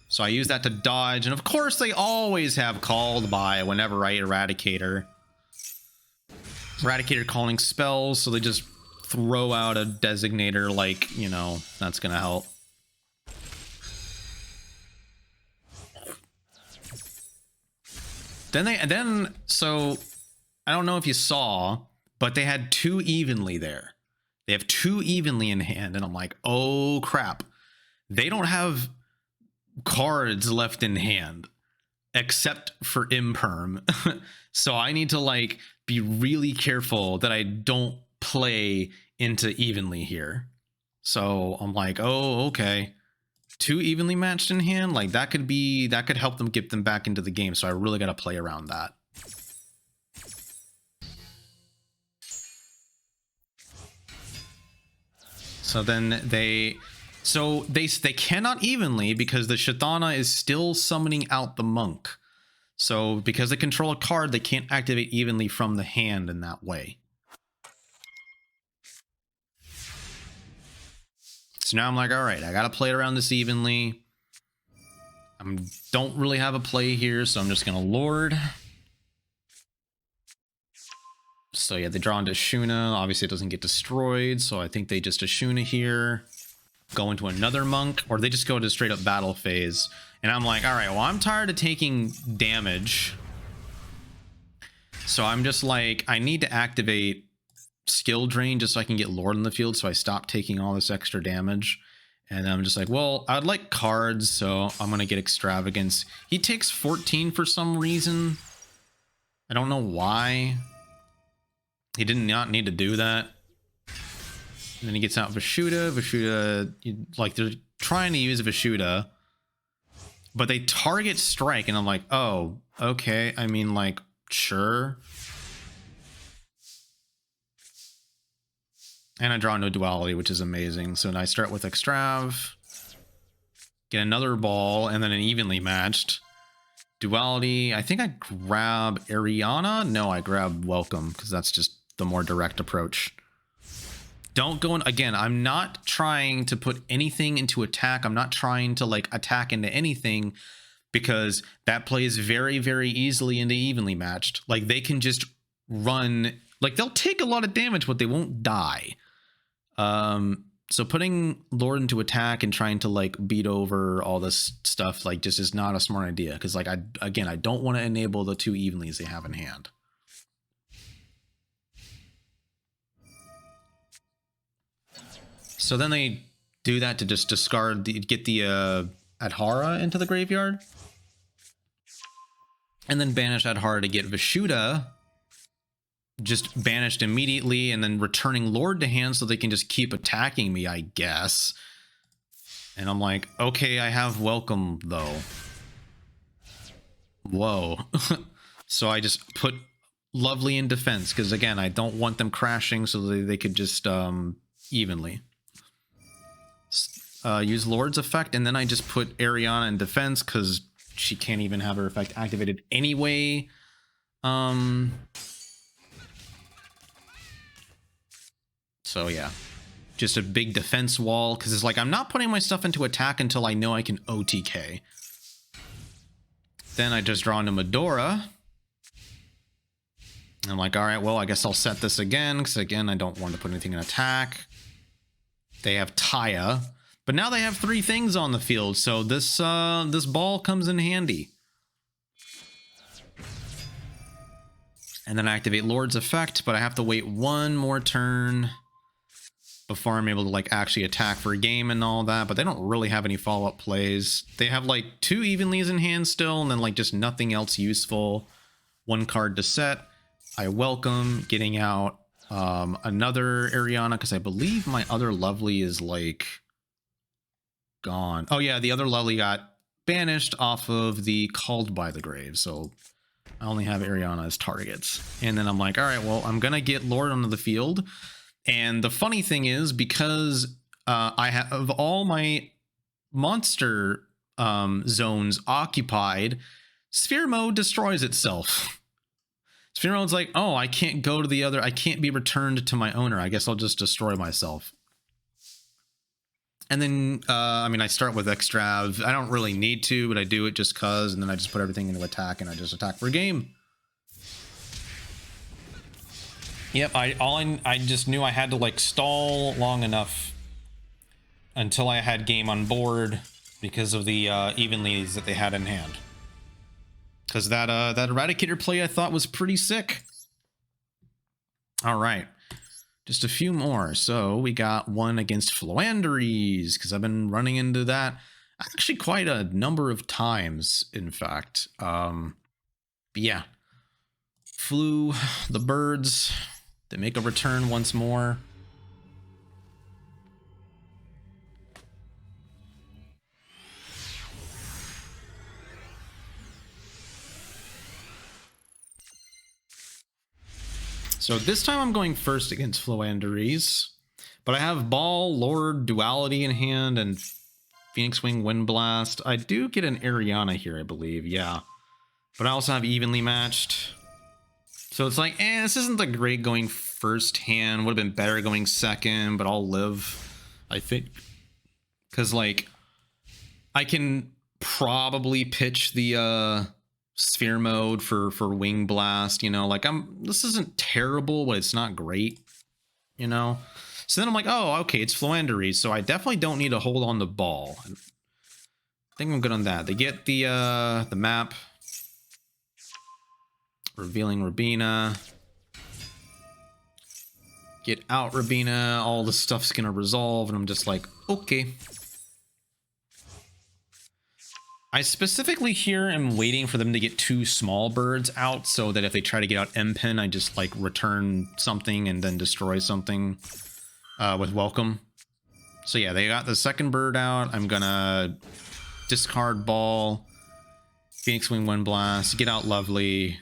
So I use that to dodge, and of course they always have Called By whenever I Eradicator. Eradicator calling spells, so they just throw out a Designator like, you know, that's gonna help. So I don't know if you saw, but they had 2 evenly there. They have 2 evenly in hand, and I'm like, oh crap. They don't have cards left in hand except for Imperm. So I need to like be really careful that I don't play into evenly here. So I'm like, oh, okay, 2 evenly matched in hand, like that could help them get them back into the game. So I really got to play around that. So then they cannot evenly because the Chitana is still summoning out the Monk. So because they control a card, they can't activate evenly from the hand in that way. So now I'm like, all right, I got to play around this evenly. I don't really have a play here, so I'm just going to Lord. So yeah, they draw into Shuna. Obviously it doesn't get destroyed, so I think they just Ashuna here. Go into another Monk, or they just go to straight up battle phase. And I'm like, all right, well, I'm tired of taking damage. So I'm just like, I need to activate Skill Drain just so I can get Lord in the field, so I stop taking all this extra damage. And I'm just like, well, I'd like cards, so I'm going to get Extravagance. He takes 14 for some reason. I don't know why. He did not need to do that. And then he gets out Vishuda. Vishuda, like, they're trying to use Vishuda, but they target strike, and I'm like, oh, okay. I mean, like, sure. And I draw no duality, which is amazing. So I start with Extrav, get another ball, and then an evenly matched. Duality, I think I grab Ariana. No, I grab Welcome, because that's just the more direct approach. Don't go in, again, I'm not trying to put anything into attack. I'm not trying to, like, attack into anything, because that plays very, very easily into evenly matched. Like, they can just run, like, they'll take a lot of damage, but they won't die. So putting Lord into attack and trying to, like, beat over all this stuff, like, just is not a smart idea. Because, like, I don't want to enable the two evenlies they have in hand. So then they do that to just discard get the Adhara into the graveyard, and then banish Adhara to get Vishuda just banished immediately, and then returning Lord to hand so they can just keep attacking me, I guess. And I'm like, okay, I have Welcome though. Whoa. So I just put Lovely in defense, because again, I don't want them crashing, so they could just evenly use Lord's effect, and then I just put Ariana in defense because she can't even have her effect activated anyway. So yeah, just a big defense wall, because it's like I'm not putting my stuff into attack until I know I can OTK. Then I just draw into Medora. I'm like, all right, well, I guess I'll set this again, because again, I don't want to put anything in attack. They have Taya, but now they have 3 things on the field, so this this ball comes in handy. And then I activate Lord's effect, but I have to wait 1 more turn before I'm able to, like, actually attack for a game and all that. But they don't really have any follow-up plays. They have, like, 2 evenlies in hand still, and then, like, just nothing else useful. 1 card to set. I Welcome getting out another Ariana, because I believe my other Lovely is, like, gone. Oh yeah, the other Lovely got banished off of the Called by the Grave, so I only have Ariana as targets. And then I'm like, all right, well, I'm gonna get Lord onto the field. And the funny thing is, because I have all my monster zones occupied, Sphere Mode destroys itself. Sphere Mode's like, oh, I can't go to the other, I can't be returned to my owner. I guess I'll just destroy myself. And then, I mean, I start with Extrav. I don't really need to, but I do it just cause, and then I just put everything into attack, and I just attack for a game. Yep, I just knew I had to, like, stall long enough until I had game on board because of the evenlies that they had in hand. Because that Eradicator play I thought was pretty sick. All right, just a few more. So we got one against Floowandereeze, because I've been running into that actually quite a number of times, in fact. But yeah, Flew, the birds, they make a return once more. So this time I'm going first against Floowandereeze, but I have Ball, Lord, Duality in hand, and Phoenix Wing, Wind Blast. I do get an Ariana here, I believe, yeah. But I also have Evenly Matched. So it's like, this isn't the great going first hand. Would have been better going second, but I'll live, I think. Because, like, I can probably pitch the Sphere Mode for Wing Blast, you know, like this isn't terrible, but it's not great, you know. So then I'm like, oh, okay, it's Floowandereeze, so I definitely don't need to hold on the ball. I think I'm good on that. They get the map, revealing Rabina, get out Rabina, all the stuff's gonna resolve, and I'm just like, okay. I specifically here am waiting for them to get 2 small birds out so that if they try to get out M-Pen, I just like return something and then destroy something with welcome. So yeah, they got the second bird out. I'm gonna discard ball, Phoenix Wing Wind Blast, get out Lovely.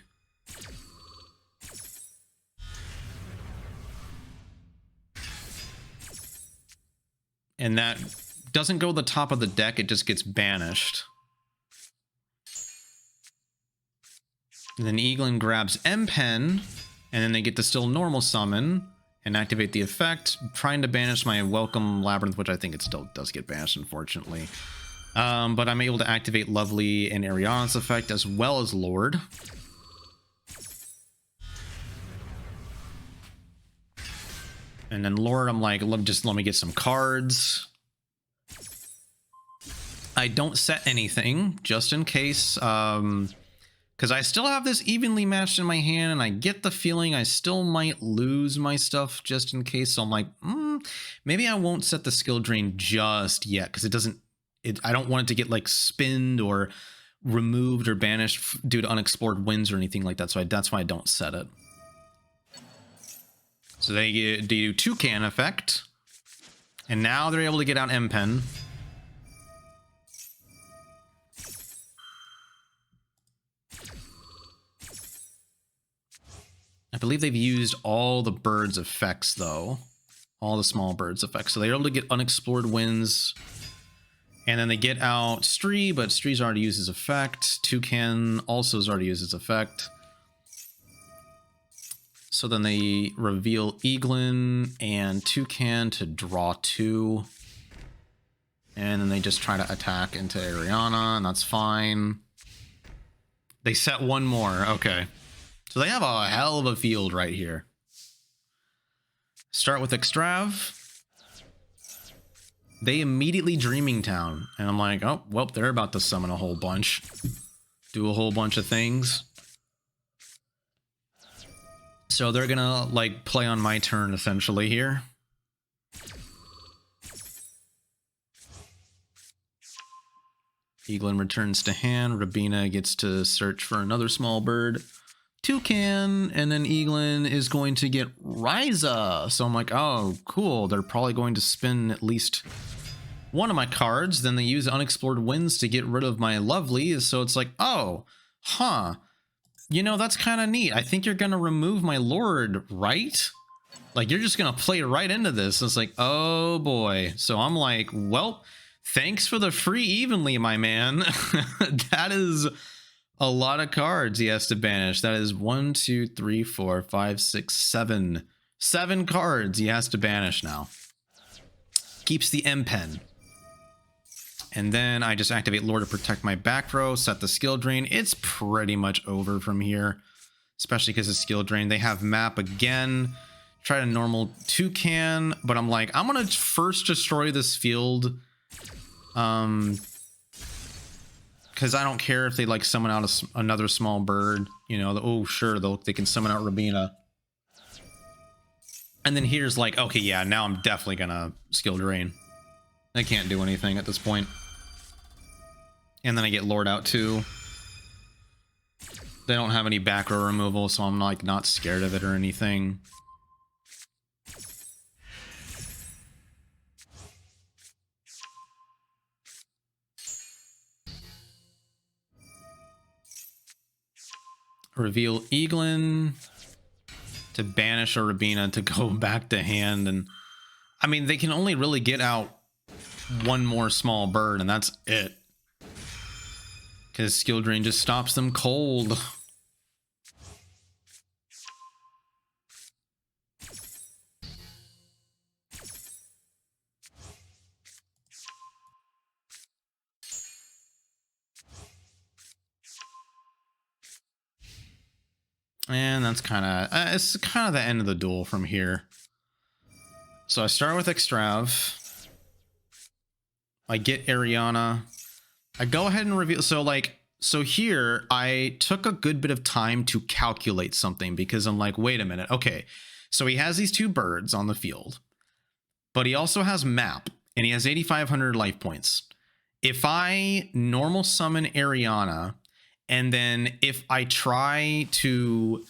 And that doesn't go to the top of the deck, it just gets banished. And then Eaglin grabs M-Pen, and then they get to still normal summon and activate the effect, trying to banish my welcome Labrynth, which I think it still does get banished, unfortunately. But I'm able to activate Lovely and Ariana's effect, as well as Lord. And then Lord, I'm like, just let me get some cards. I don't set anything, just in case, because I still have this evenly matched in my hand, and I get the feeling I still might lose my stuff just in case. So I'm like, maybe I won't set the skill drain just yet, because it doesn't. I don't want it to get like spinned or removed or banished due to unexplored winds or anything like that. So that's why I don't set it. So they do Toucan effect, and now they're able to get out M-Pen. I believe they've used all the birds' effects, though. All the small birds' effects. So they're able to get unexplored winds. And then they get out Stree, but Stree's already used his effect. Toucan also has already used his effect. So then they reveal Eaglin and Toucan to draw 2. And then they just try to attack into Ariana, and that's fine. They set 1 more. Okay. So they have a hell of a field right here. Start with Extrav. They immediately Dreaming Town. And I'm like, oh, well, they're about to summon a whole bunch. Do a whole bunch of things. So they're gonna, like, play on my turn, essentially, here. Eaglin returns to hand. Rabina gets to search for another small bird. Toucan, and then Eaglin is going to get Ryza. So I'm like, oh, cool. They're probably going to spin at least one of my cards. Then they use Unexplored Winds to get rid of my Lovely. So it's like, oh, huh. You know, that's kind of neat. I think you're going to remove my Lord, right? Like, you're just going to play right into this. It's like, oh, boy. So I'm like, well, thanks for the free evenly, my man. That is a lot of cards he has to banish. That is 1, 2, 3, 4, 5, 6, 7. 7 cards he has to banish now. Keeps the M-Pen. And then I just activate Lord to protect my back row, set the skill drain. It's pretty much over from here, especially because of skill drain. They have map again. Try to normal Toucan, but I'm like, I'm going to first destroy this field. Because I don't care if they like summon out another small bird, you know. Oh, sure, they can summon out Rabina. And then here's like, okay, yeah, now I'm definitely gonna skill drain. I can't do anything at this point. And then I get Lord out too. They don't have any back row removal, so I'm like not scared of it or anything. Reveal Eaglin to banish a Rabina to go back to hand. And I mean, they can only really get out 1 more small bird, and that's it. Because skill drain just stops them cold. And that's kind of, it's kind of the end of the duel from here. So I start with Extrav. I get Ariana. I go ahead and reveal. So here I took a good bit of time to calculate something because I'm like, wait a minute. Okay. So he has these 2 birds on the field, but he also has map and he has 8,500 life points. if I normal summon Ariana, and then if I try to,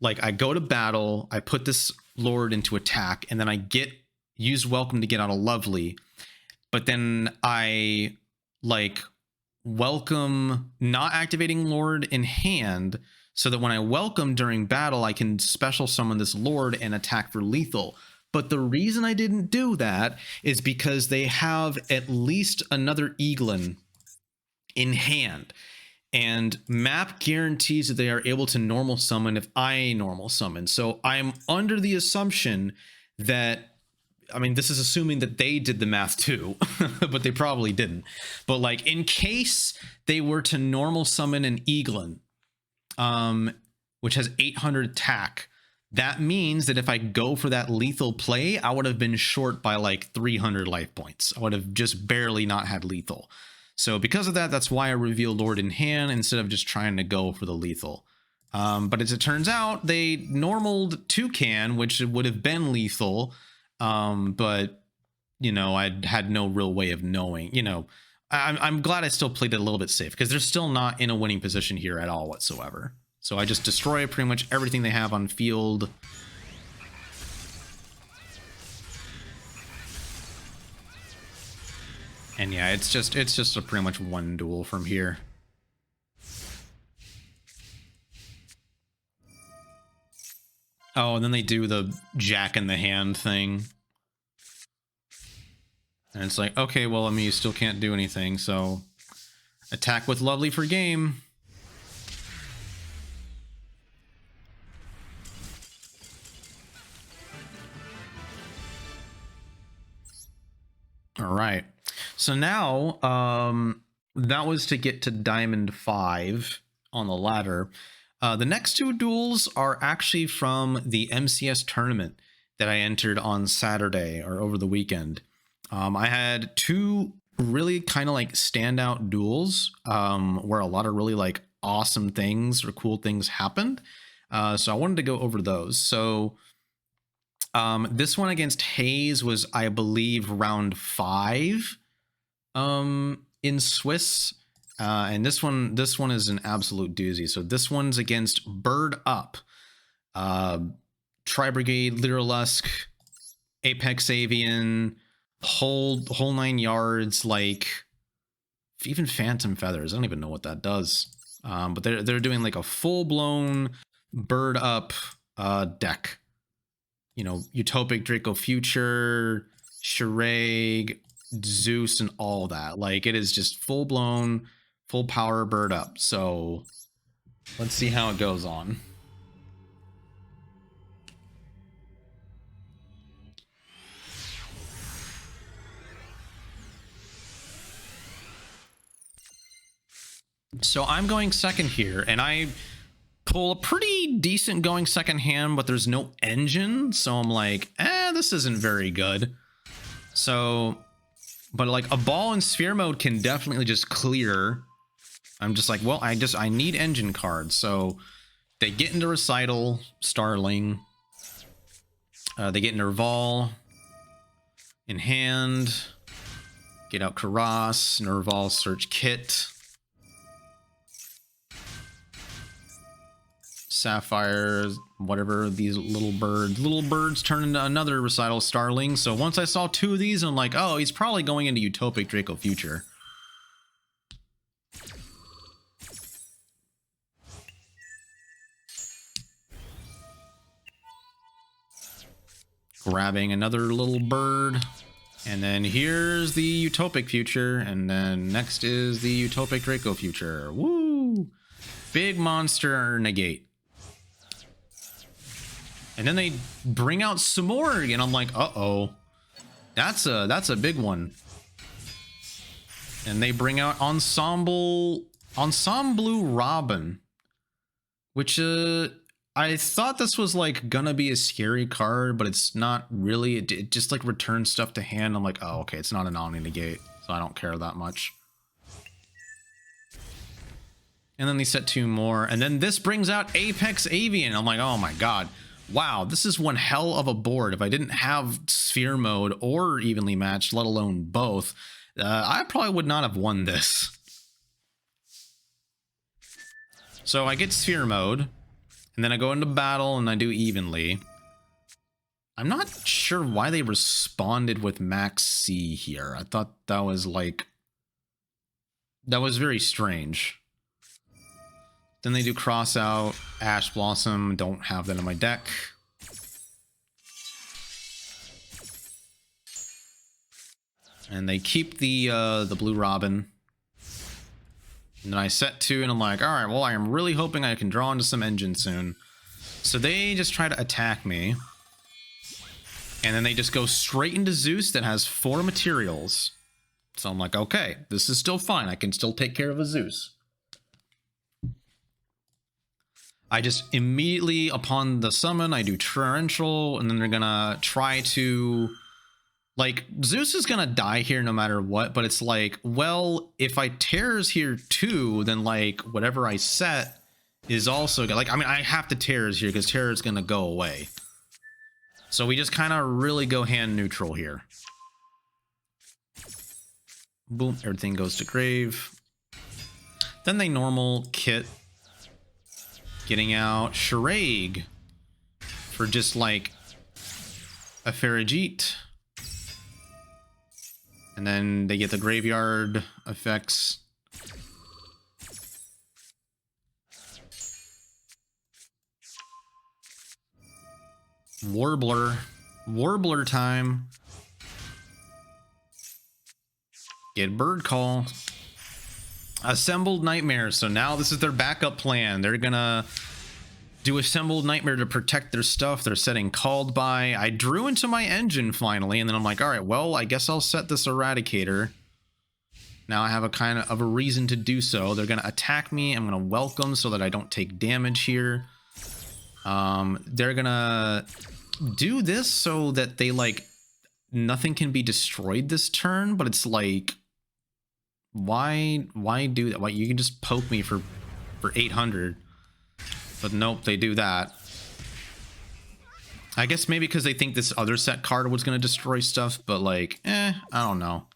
like, I go to battle, I put this Lord into attack, and then I use Welcome to get out a Lovely, but then I, like, welcome not activating Lord in hand, so that when I welcome during battle, I can special summon this Lord and attack for lethal. But the reason I didn't do that is because they have at least another Eaglin in hand. And map guarantees that they are able to normal summon if I normal summon. So I'm under the assumption that, I mean, this is assuming that they did the math too, but they probably didn't. But like, in case they were to normal summon an Eaglin, which has 800 attack, that means that if I go for that lethal play, I would have been short by like 300 life points. I would have just barely not had lethal. So because of that, that's why I revealed Lord in hand instead of just trying to go for the lethal. But as it turns out, they normaled Toucan, which would have been lethal. But, you know, I had no real way of knowing, you know. I'm glad I still played it a little bit safe, because they're still not in a winning position here at all whatsoever. So I just destroy pretty much everything they have on field. And yeah, it's just a pretty much one duel from here. Oh, and then they do the Jack in the hand thing. And it's like, okay, well, I mean, you still can't do anything, so attack with Lovely for game. All right. So now, that was to get to Diamond 5 on the ladder. The next two duels are actually from the MCS tournament that I entered on Saturday or over the weekend. I had two really kind of like standout duels where a lot of really like awesome things or cool things happened. So I wanted to go over those. So this one against Hayes was, I believe, round 5 in Swiss. And this one is an absolute doozy. So this one's against Bird Up, Tri-brigade, Lyrilusc, Apex Avian, whole 9 yards, like even Phantom Feathers. I don't even know what that does. But they're doing like a full-blown Bird Up deck. You know, Utopic Draco Future, Shireg, Zeus, and all that. Like, it is just full-blown, full power Bird Up. So let's see how it goes on. So I'm going second here, and I pull a pretty decent going second hand, but there's no engine, so I'm like, this isn't very good. So, but like a ball in sphere mode can definitely just clear. I'm just like, well, I need engine cards. So they get into Recital, Starling. They get Nerval in hand. Get out Karas, Nerval, search Kit. Sapphires, whatever, these little birds turn into another Recital, Starling. So once I saw two of these, I'm like, oh, he's probably going into Utopic Draco Future. Grabbing another little bird, and then here's the Utopic Future, and then next is the Utopic Draco Future. Woo! Big monster negate. And then they bring out some more, and I'm like, uh-oh. That's a big one. And they bring out Ensemble Robin, which I thought this was like gonna be a scary card, but it's not really. It just like returns stuff to hand. I'm like, oh, okay, it's not an Omni Negate, so I don't care that much. And then they set two more, and then this brings out Apex Avian. I'm like, oh my god. Wow, this is one hell of a board. If I didn't have sphere mode or evenly matched, let alone both, I probably would not have won this. So I get sphere mode, and then I go into battle and I do evenly. I'm not sure why they responded with max C here. I thought that was like... that was very strange. Then they do cross out, Ash Blossom, don't have that in my deck. And they keep the Blue Robin. And then I set 2 and I'm like, all right, well, I am really hoping I can draw into some engine soon. So they just try to attack me. And then they just go straight into Zeus that has 4 materials. So I'm like, okay, this is still fine. I can still take care of a Zeus. I just immediately, upon the summon, I do Torrential, and then they're gonna try to... like, Zeus is gonna die here no matter what, but it's like, well, if I tears here too, then like, whatever I set is also... like, I mean, I have to tears here, because terror is gonna go away. So we just kind of really go hand neutral here. Boom, everything goes to grave. Then they normal kit. Getting out Shiraig for just like a Farigite. And then they get the graveyard effects. Warbler time. Get Bird Call. Assembled Nightmare. So now this is their backup plan. They're gonna do Assembled Nightmare to protect their stuff. They're setting Called By. I drew into my engine finally, and then I'm like, all right, well, I guess I'll set this Eradicator. Now I have a kind of a reason to do so. They're gonna attack me. I'm gonna welcome so that I don't take damage here. They're gonna do this so that they like nothing can be destroyed this turn, but it's like, why do that? Why, you can just poke me for 800, but nope, they do that. I guess maybe because they think this other set card was going to destroy stuff, but like, I don't know.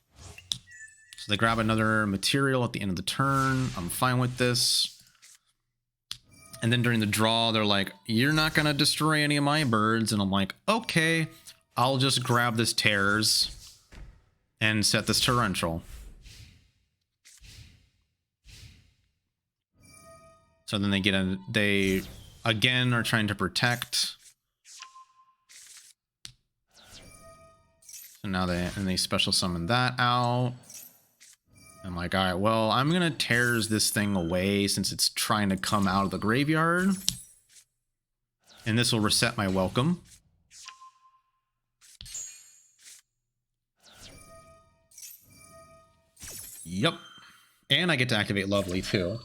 So they grab another material at the end of the turn. I'm fine with this. And then during the draw, they're like, you're not going to destroy any of my birds. And I'm like, okay, I'll just grab this Terrors and set this Torrential. So then they get they again are trying to protect. So now they special summon that out. I'm like, all right, well, I'm gonna tears this thing away since it's trying to come out of the graveyard. And this will reset my welcome. Yep. And I get to activate Lovely too.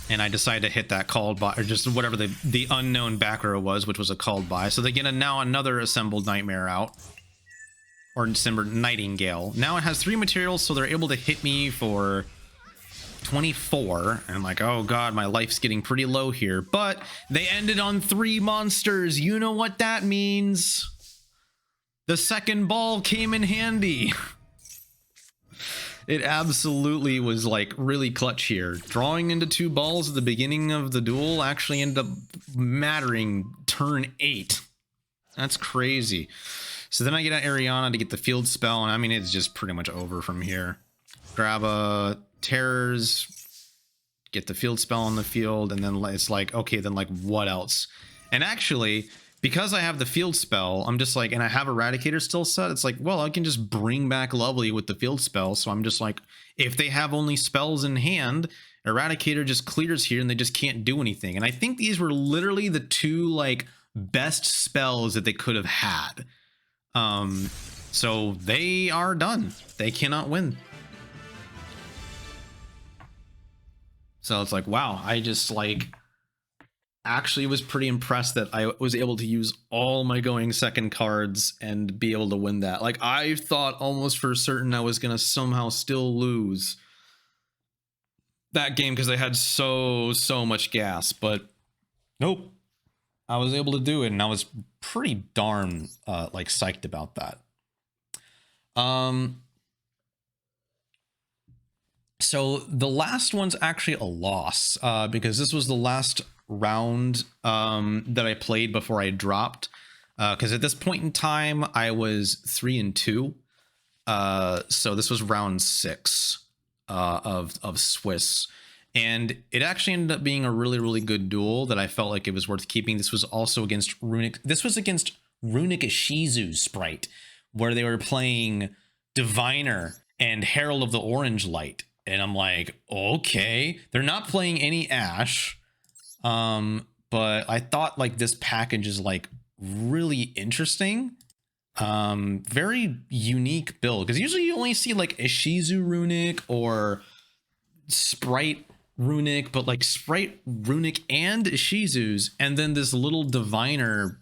And I decided to hit that Called By, or just whatever the unknown back row was, which was a Called By. So they get now another Assembled Nightmare out. Or December Nightingale. Now it has 3 materials, so they're able to hit me for 24. And I'm like, oh god, my life's getting pretty low here. But they ended on 3 monsters. You know what that means. The second ball came in handy. It absolutely was like really clutch here. Drawing into 2 balls at the beginning of the duel actually ended up mattering turn 8. That's crazy. So then I get an Ariana to get the field spell, and I mean, it's just pretty much over from here. Grab a Terrors, get the field spell on the field, and then it's like, okay, then like what else? And actually, because I have the field spell, I'm just like, and I have Eradicator still set, it's like, well, I can just bring back Lovely with the field spell. So I'm just like, if they have only spells in hand, Eradicator just clears here and they just can't do anything. And I think these were literally the 2 like best spells that they could have had. So they are done. They cannot win. So it's like, wow, I just like actually was pretty impressed that I was able to use all my going second cards and be able to win that. Like, I thought almost for certain I was going to somehow still lose that game because I had so much gas, but nope. I was able to do it, and I was pretty darn like psyched about that. So the last one's actually a loss, because this was the last round that I played before I dropped. Because at this point in time, I was 3-2. So this was round 6 of Swiss. And it actually ended up being a really, really good duel that I felt like it was worth keeping. This was also against Runick. This was against Runick Ishizu Spright, where they were playing Diviner and Herald of the Orange Light. And I'm like, okay, they're not playing any Ash. But I thought like this package is like really interesting. Very unique build, because usually you only see like Ishizu Runick or Spright Runick, but like Spright Runick and Ishizu's, and then this little Diviner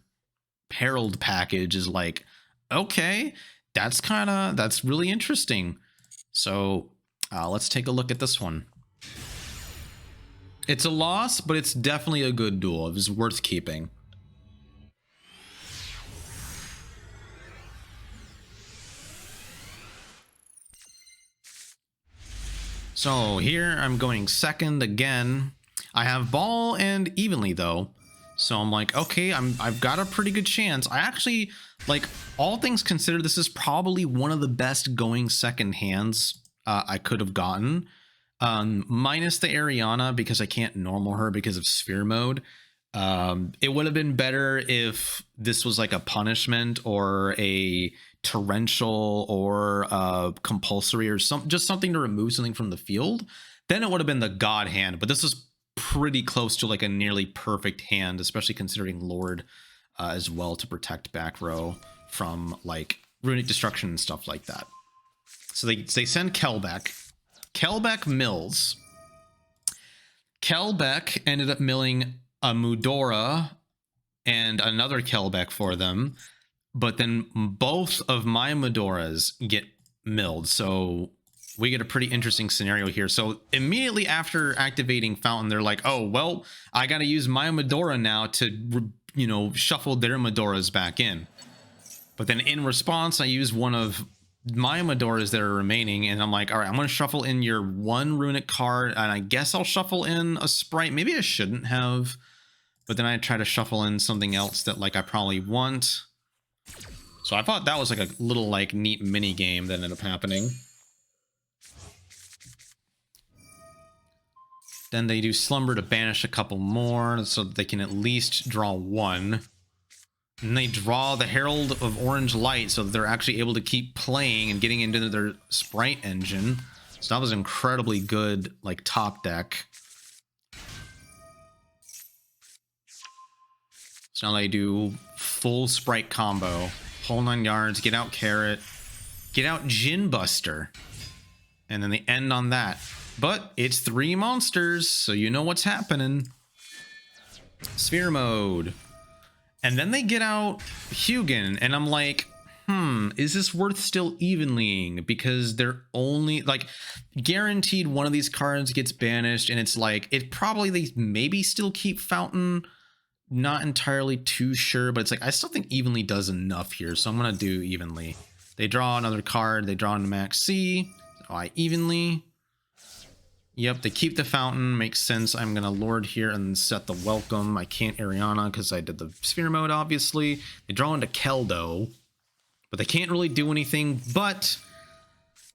Herald package is like, okay, that's really interesting. So let's take a look at this one. It's a loss, but it's definitely a good duel. It was worth keeping. So here I'm going second again. I have ball and evenly though. So I'm like, okay, I've got a pretty good chance. I actually, like, all things considered, this is probably one of the best going second hands I could have gotten, minus the Ariana, because I can't normal her because of sphere mode. It would have been better if this was like a punishment or a torrential or compulsory or just something to remove something from the field. Then it would have been the god hand, but this is pretty close to like a nearly perfect hand, especially considering Lord as well to protect back row from like runic destruction and stuff like that. So they send Kelbeck. Kelbeck mills. Kelbeck ended up milling a Mudora and another Kelbeck for them, but then both of my Mudoras get milled. So we get a pretty interesting scenario here. So immediately after activating Fountain, they're like, oh, well, I got to use my Mudora now to, you know, shuffle their Mudoras back in. But then in response, I use one of my Mudoras that are remaining, and I'm like, all right, I'm going to shuffle in your one runic card, and I guess I'll shuffle in a Sprite. Maybe I shouldn't have, but then I try to shuffle in something else that like I probably want. So I thought that was like a little like neat mini game that ended up happening. Then they do Slumber to banish a couple more so that they can at least draw one. And they draw the Herald of Orange Light so that they're actually able to keep playing and getting into their Sprite engine. So that was incredibly good, like, top deck. So now they do full Sprite combo. Whole 9 yards, get out Carrot, get out Gin Buster. And then they end on that. But it's 3 monsters, so you know what's happening. Sphere mode. And then they get out Hugin, and I'm like, is this worth still evenlying? Because they're only, like, guaranteed one of these cards gets banished, and it's like, it probably, they maybe still keep Fountain. Not entirely too sure, but it's like, I still think evenly does enough here, so I'm going to do evenly. They draw another card, they draw into Max C. So I evenly. Yep, they keep the Fountain, makes sense. I'm going to Lord here and set the Welcome. I can't Ariana because I did the Sphere mode, obviously. They draw into Keldo, but they can't really do anything, but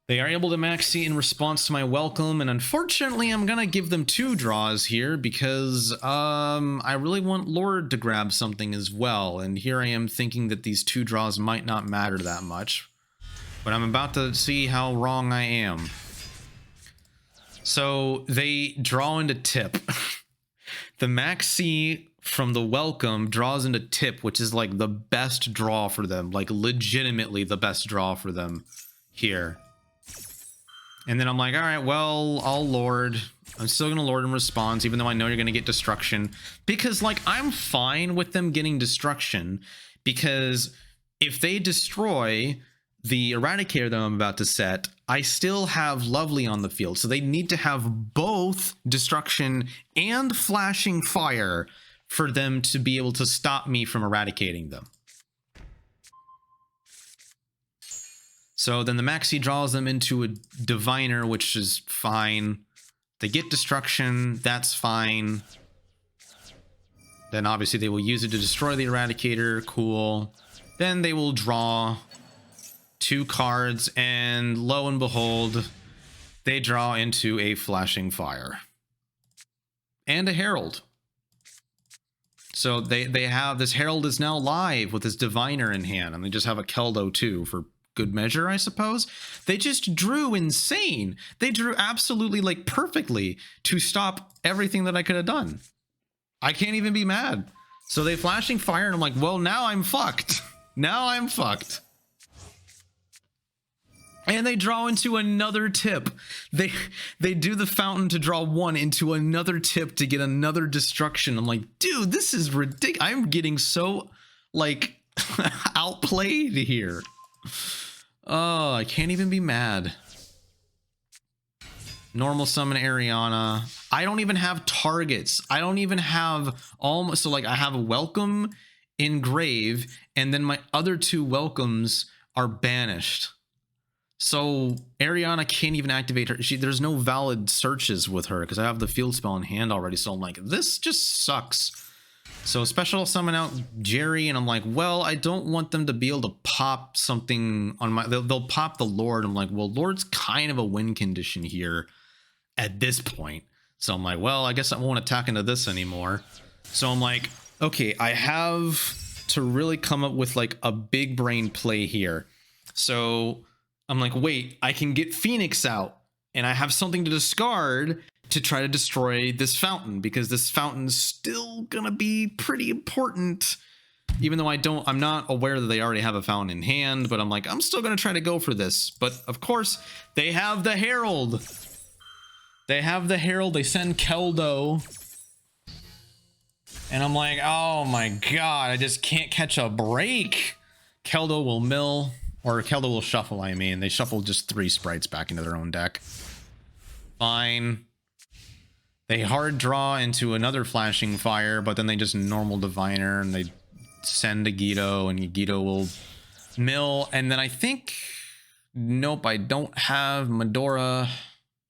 they are able to maxi in response to my Welcome, and unfortunately, I'm going to give them 2 draws here because I really want Lord to grab something as well, and here I am thinking that these 2 draws might not matter that much, but I'm about to see how wrong I am. So they draw into Tip. The Maxi from the Welcome draws into Tip, which is like the best draw for them, like legitimately the best draw for them here. And then I'm like, all right, well, I'll Lord. I'm still going to Lord in response, even though I know you're going to get Destruction. Because, like, I'm fine with them getting Destruction, because if they destroy the Eradicator that I'm about to set, I still have Lovely on the field. So they need to have both Destruction and Flashing Fire for them to be able to stop me from eradicating them. So then the Maxi draws them into a Diviner, which is fine. They get Destruction, that's fine. Then obviously they will use it to destroy the Eradicator, cool. Then they will draw 2 cards, and lo and behold, they draw into a Flashing Fire. And a Herald. So they have this Herald is now live with this Diviner in hand, and they just have a Keldo too for good measure, I suppose. They just drew insane. They drew absolutely like perfectly to stop everything that I could have done. I can't even be mad. So they Flashing Fire, and I'm like, well, now I'm fucked. Now I'm fucked. And they draw into another tip. They do the fountain to draw 1 into another tip to get another destruction. I'm like, dude, this is ridiculous. I'm getting so, like, outplayed here. Oh, I can't even be mad. Normal summon Ariana. I don't even have targets. I don't even have almost, so like I have a welcome in grave, and then my other 2 welcomes are banished. So Ariana can't even activate her. There's no valid searches with her because I have the field spell in hand already. So I'm like, this just sucks. So special summon out Jerry, and I'm like, well, I don't want them to be able to pop something on my. They'll pop the Lord. I'm like, well, Lord's kind of a win condition here at this point. So I'm like, well, I guess I won't attack into this anymore. So I'm like, okay, I have to really come up with like a big brain play here. So I'm like, wait, I can get Phoenix out, and I have something to discard to try to destroy this fountain, because this fountain's still gonna be pretty important, even though I'm not aware that they already have a fountain in hand, but I'm like, I'm still gonna try to go for this. But of course, they have the Herald. They have the Herald, they send Keldo. And I'm like, oh my god, I just can't catch a break. Keldo will mill. Or Keldo will shuffle, I mean. They shuffle just 3 sprites back into their own deck. Fine. They hard draw into another Flashing Fire, but then they just normal Diviner, and they send a Gito, and Gito will mill. And then I think... Nope, I don't have Medora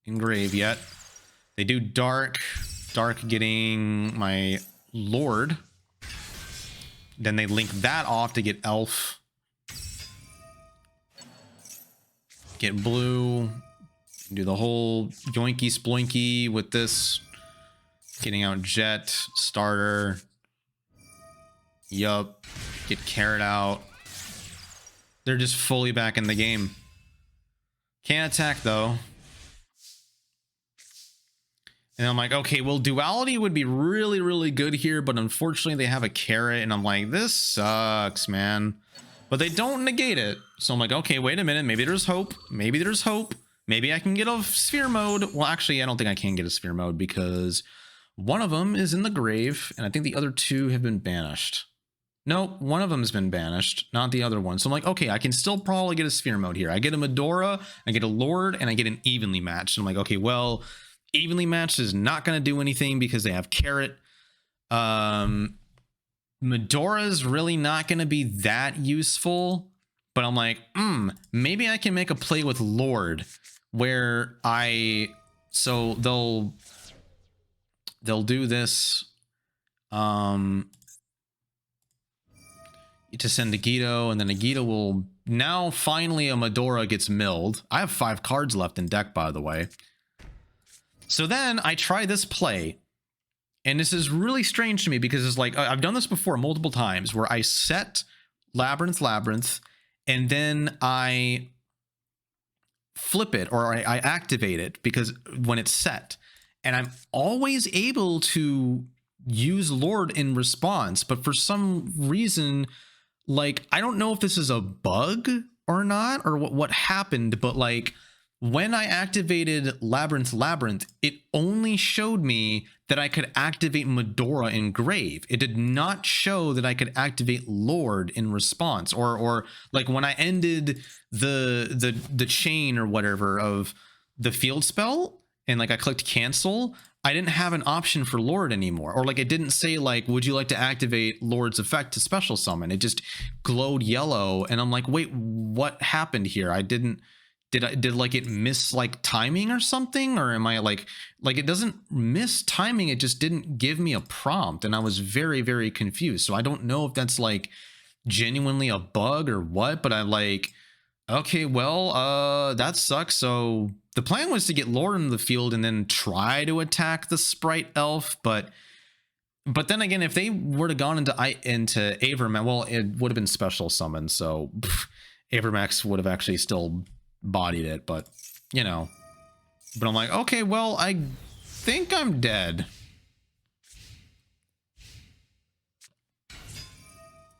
in grave yet. They do Dark. Dark getting my Lord. Then they link that off to get Elf. Get blue, do the whole yoinky sploinky with this, getting out Jet, starter, yup, get Carrot out. They're just fully back in the game. Can't attack though. And I'm like, okay, well, Duality would be really, really good here, but unfortunately they have a Carrot, and I'm like, this sucks, man. But they don't negate it. So I'm like, okay, wait a minute. Maybe there's hope. Maybe there's hope. Maybe I can get a sphere mode. Well, actually, I don't think I can get a sphere mode because one of them is in the grave, and I think the other 2 have been banished. Nope, one of them has been banished, not the other one. So I'm like, okay, I can still probably get a sphere mode here. I get a Medora, I get a Lord, and I get an evenly matched. And I'm like, okay, well, evenly matched is not going to do anything because they have Carrot. Medora's really not going to be that useful, but I'm like, maybe I can make a play with Lord where so they'll do this, to send a Gito, and then a Gito will, now finally a Medora gets milled. I have 5 cards left in deck, by the way. So then I try this play. And this is really strange to me because it's like, I've done this before multiple times where I set Labrynth, and then I flip it, or I activate it because when it's set, and I'm always able to use Lord in response. But for some reason, like, I don't know if this is a bug or not, or what happened, but like, when I activated Labrynth, it only showed me that I could activate Medora in grave. It did not show that I could activate Lord in response, or like when I ended the chain or whatever of the field spell, and like I clicked cancel, I didn't have an option for Lord anymore. Or like it didn't say like, would you like to activate Lord's effect to special summon? It just glowed yellow. And I'm like, wait, what happened here? I didn't, did like it miss like timing or something? Or am I like it doesn't miss timing. It just didn't give me a prompt. And I was very, very confused. So I don't know if that's like genuinely a bug or what, but I like, okay, well, that sucks. So the plan was to get Lord in the field and then try to attack the Sprite Elf, but then again, if they were to gone into Avermax, well, it would have been special summon, so Avermax would have actually still bodied it, but you know. But I'm like, okay, well, I think I'm dead.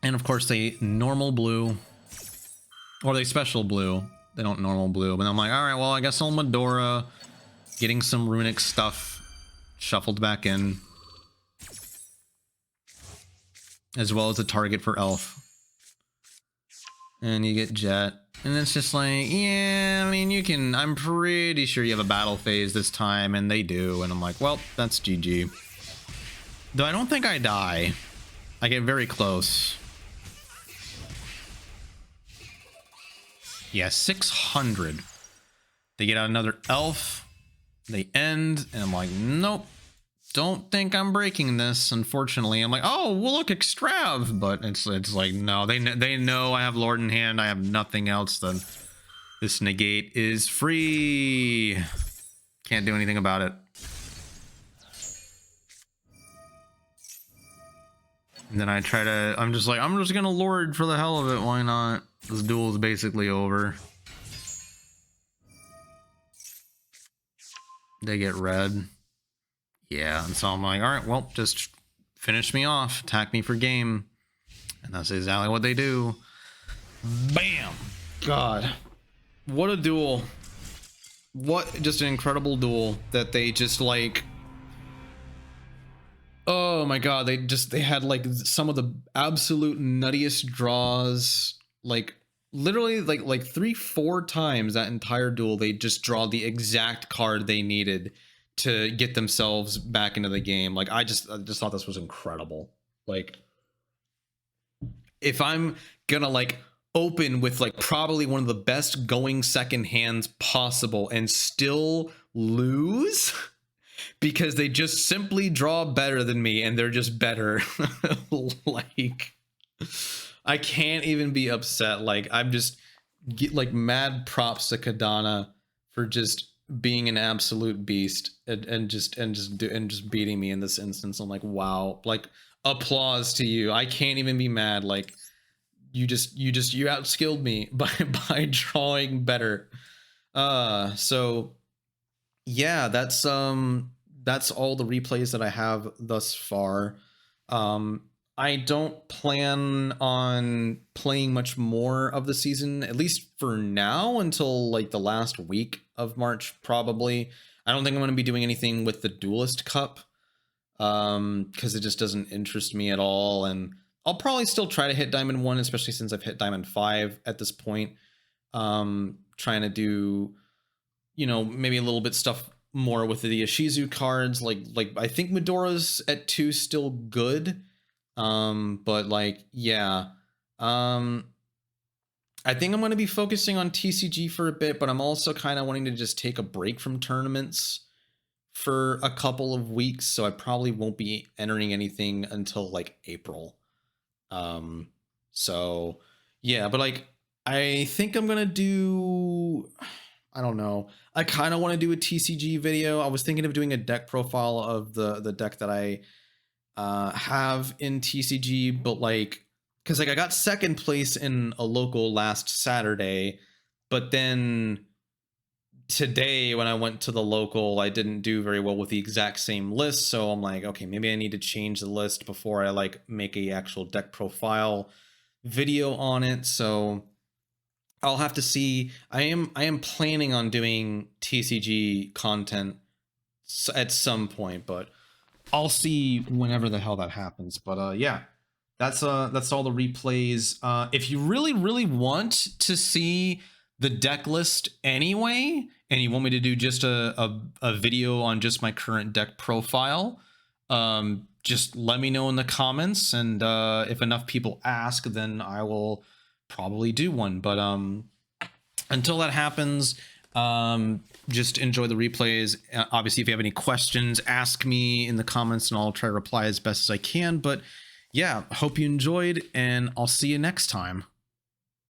And of course, they normal blue. Or they special blue. They don't normal blue. But I'm like, all right, well, I guess I'll Medora. Getting some Runick stuff shuffled back in. As well as a target for Elf. And you get Jet. And it's just like, yeah, I mean, you can... I'm pretty sure you have a battle phase this time. And they do. And I'm like, well, that's GG. Though I don't think I die. I get very close. Yeah, 600. They get out another Elf. They end, and I'm like, nope. Don't think I'm breaking this. Unfortunately, I'm like, oh, well, look, Extrav, but it's like, no, they know I have Lord in hand. I have nothing else. Then this negate is free. Can't do anything about it. And then I try to. I'm just gonna Lord for the hell of it. Why not? This duel is basically over. They get red. Yeah, and so I'm like, all right, well, just finish me off. Attack me for game. And that's exactly what they do. Bam! God. What a duel. What just an incredible duel that they just like... Oh my god, they had like some of the absolute nuttiest draws. Like literally like 3-4 times that entire duel they just draw the exact card they needed to get themselves back into the game. Like I just thought this was incredible. Like if I'm gonna like open with like probably one of the best going second hands possible and still lose because they just simply draw better than me and they're just better. Like I can't even be upset. Like I'm just get like mad props to Kadana for just being an absolute beast and just beating me in this instance. I'm like, wow, like applause to you. I can't even be mad. Like you outskilled me by drawing better. So yeah, that's all the replays that I have thus far. I don't plan on playing much more of the season, at least for now, until like the last week of March, probably. I don't think I'm going to be doing anything with the Duelist Cup, because it just doesn't interest me at all. And I'll probably still try to hit Diamond 1, especially since I've hit Diamond 5 at this point. Trying to do, you know, maybe a little bit stuff more with the Ishizu cards. Like I think Medora's at 2 still good. But like, yeah, I think I'm going to be focusing on TCG for a bit, but I'm also kind of wanting to just take a break from tournaments for a couple of weeks. So I probably won't be entering anything until like April. So yeah, but like, I think I'm going to do, I don't know. I kind of want to do a TCG video. I was thinking of doing a deck profile of the deck that I have in TCG, but like, because like I got second place in a local last Saturday, but then today when I went to the local, I didn't do very well with the exact same list. So I'm like, okay, maybe I need to change the list before I like make a actual deck profile video on it. So I'll have to see. I am planning on doing TCG content at some point, but I'll see whenever the hell that happens. But yeah, that's all the replays. If you really want to see the deck list anyway, and you want me to do just a video on just my current deck profile, just let me know in the comments, and if enough people ask, then I will probably do one. But until that happens, just enjoy the replays. Obviously, if you have any questions, ask me in the comments and I'll try to reply as best as I can. But yeah, hope you enjoyed, and I'll see you next time.